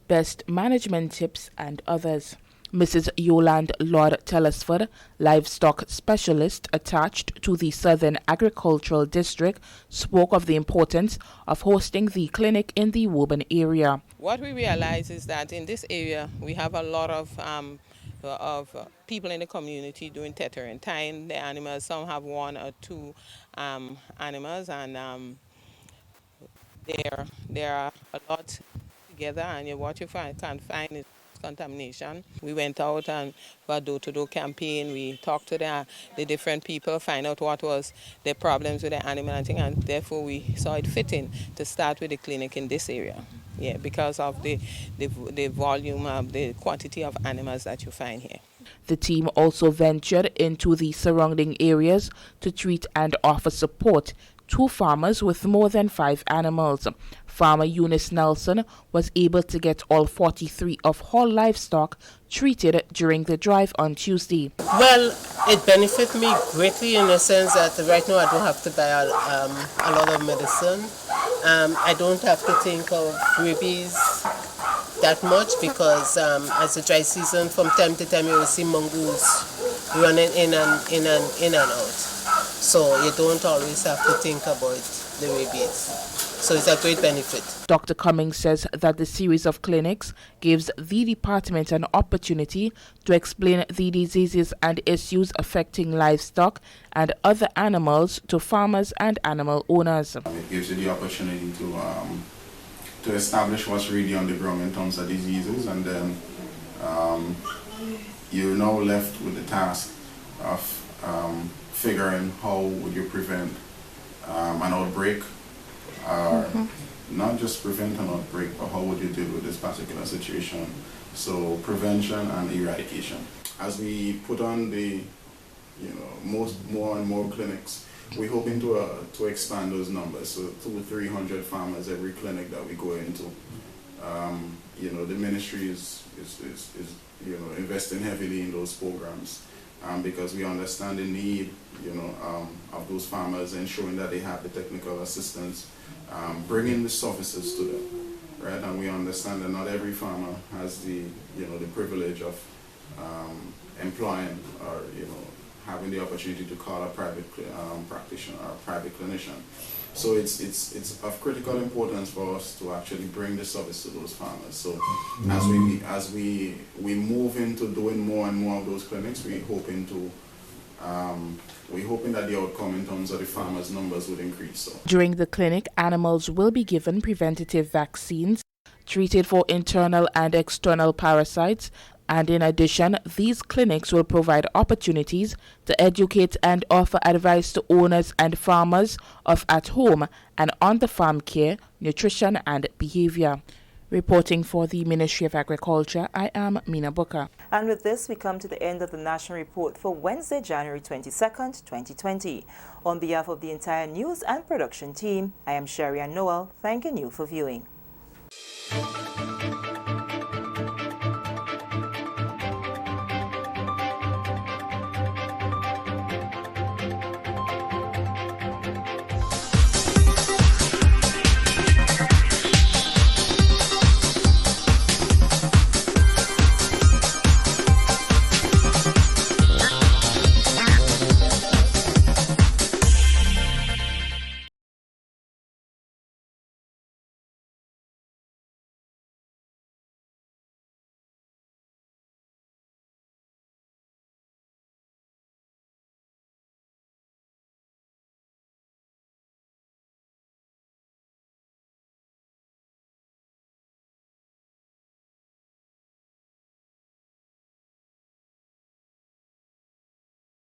pest management tips, and others. Mrs. Yolande Lord Telesford, livestock specialist attached to the Southern Agricultural District, spoke of the importance of hosting the clinic in the Woburn area. What we realize is that in this area we have a lot of people in the community doing tethering, tying the animals. Some have one or two animals, and there are a lot together, and what you can't find is contamination. We went out and for a door-to-door campaign. We talked to the different people, find out what was the problems with the animal and thing, and therefore we saw it fitting to start with the clinic in this area. Yeah, because of the volume of the quantity of animals that you find here. The team also ventured into the surrounding areas to treat and offer support to farmers with more than 5 animals. Farmer Eunice Nelson was able to get all 43 of her livestock treated during the drive on Tuesday. Well, it benefits me greatly in the sense that right now I don't have to buy a lot of medicine. I don't have to think of rabies that much because as the dry season, from time to time you will see mongoose running in and out. So you don't always have to think about the rabies. So it's a great benefit. Dr. Cummings says that the series of clinics gives the department an opportunity to explain the diseases and issues affecting livestock and other animals to farmers and animal owners. It gives you the opportunity to establish what's really on the ground in terms of diseases, and then you're now left with the task of figuring how would you prevent an outbreak, or not just prevent an outbreak, but how would you deal with this particular situation. So prevention and eradication. As we put on the more and more clinics, we're hoping to expand those numbers. So 200-300 farmers every clinic that we go into. The ministry is investing heavily in those programs. Because we understand the need, of those farmers, ensuring that they have the technical assistance, bringing the services to them, right? And we understand that not every farmer has the privilege of employing or having the opportunity to call a private practitioner or a private clinician. So it's of critical importance for us to actually bring the service to those farmers. So as we move into doing more and more of those clinics, we're hoping that the outcome in terms of the farmers' numbers would increase. So during the clinic, animals will be given preventative vaccines, treated for internal and external parasites. And in addition, these clinics will provide opportunities to educate and offer advice to owners and farmers of at-home and on-the-farm care, nutrition and behavior. Reporting for the Ministry of Agriculture, I am Mina Booker. And with this, we come to the end of the National Report for Wednesday, January 22nd, 2020. On behalf of the entire news and production team, I am Sherry Ann Noel, thanking you for viewing.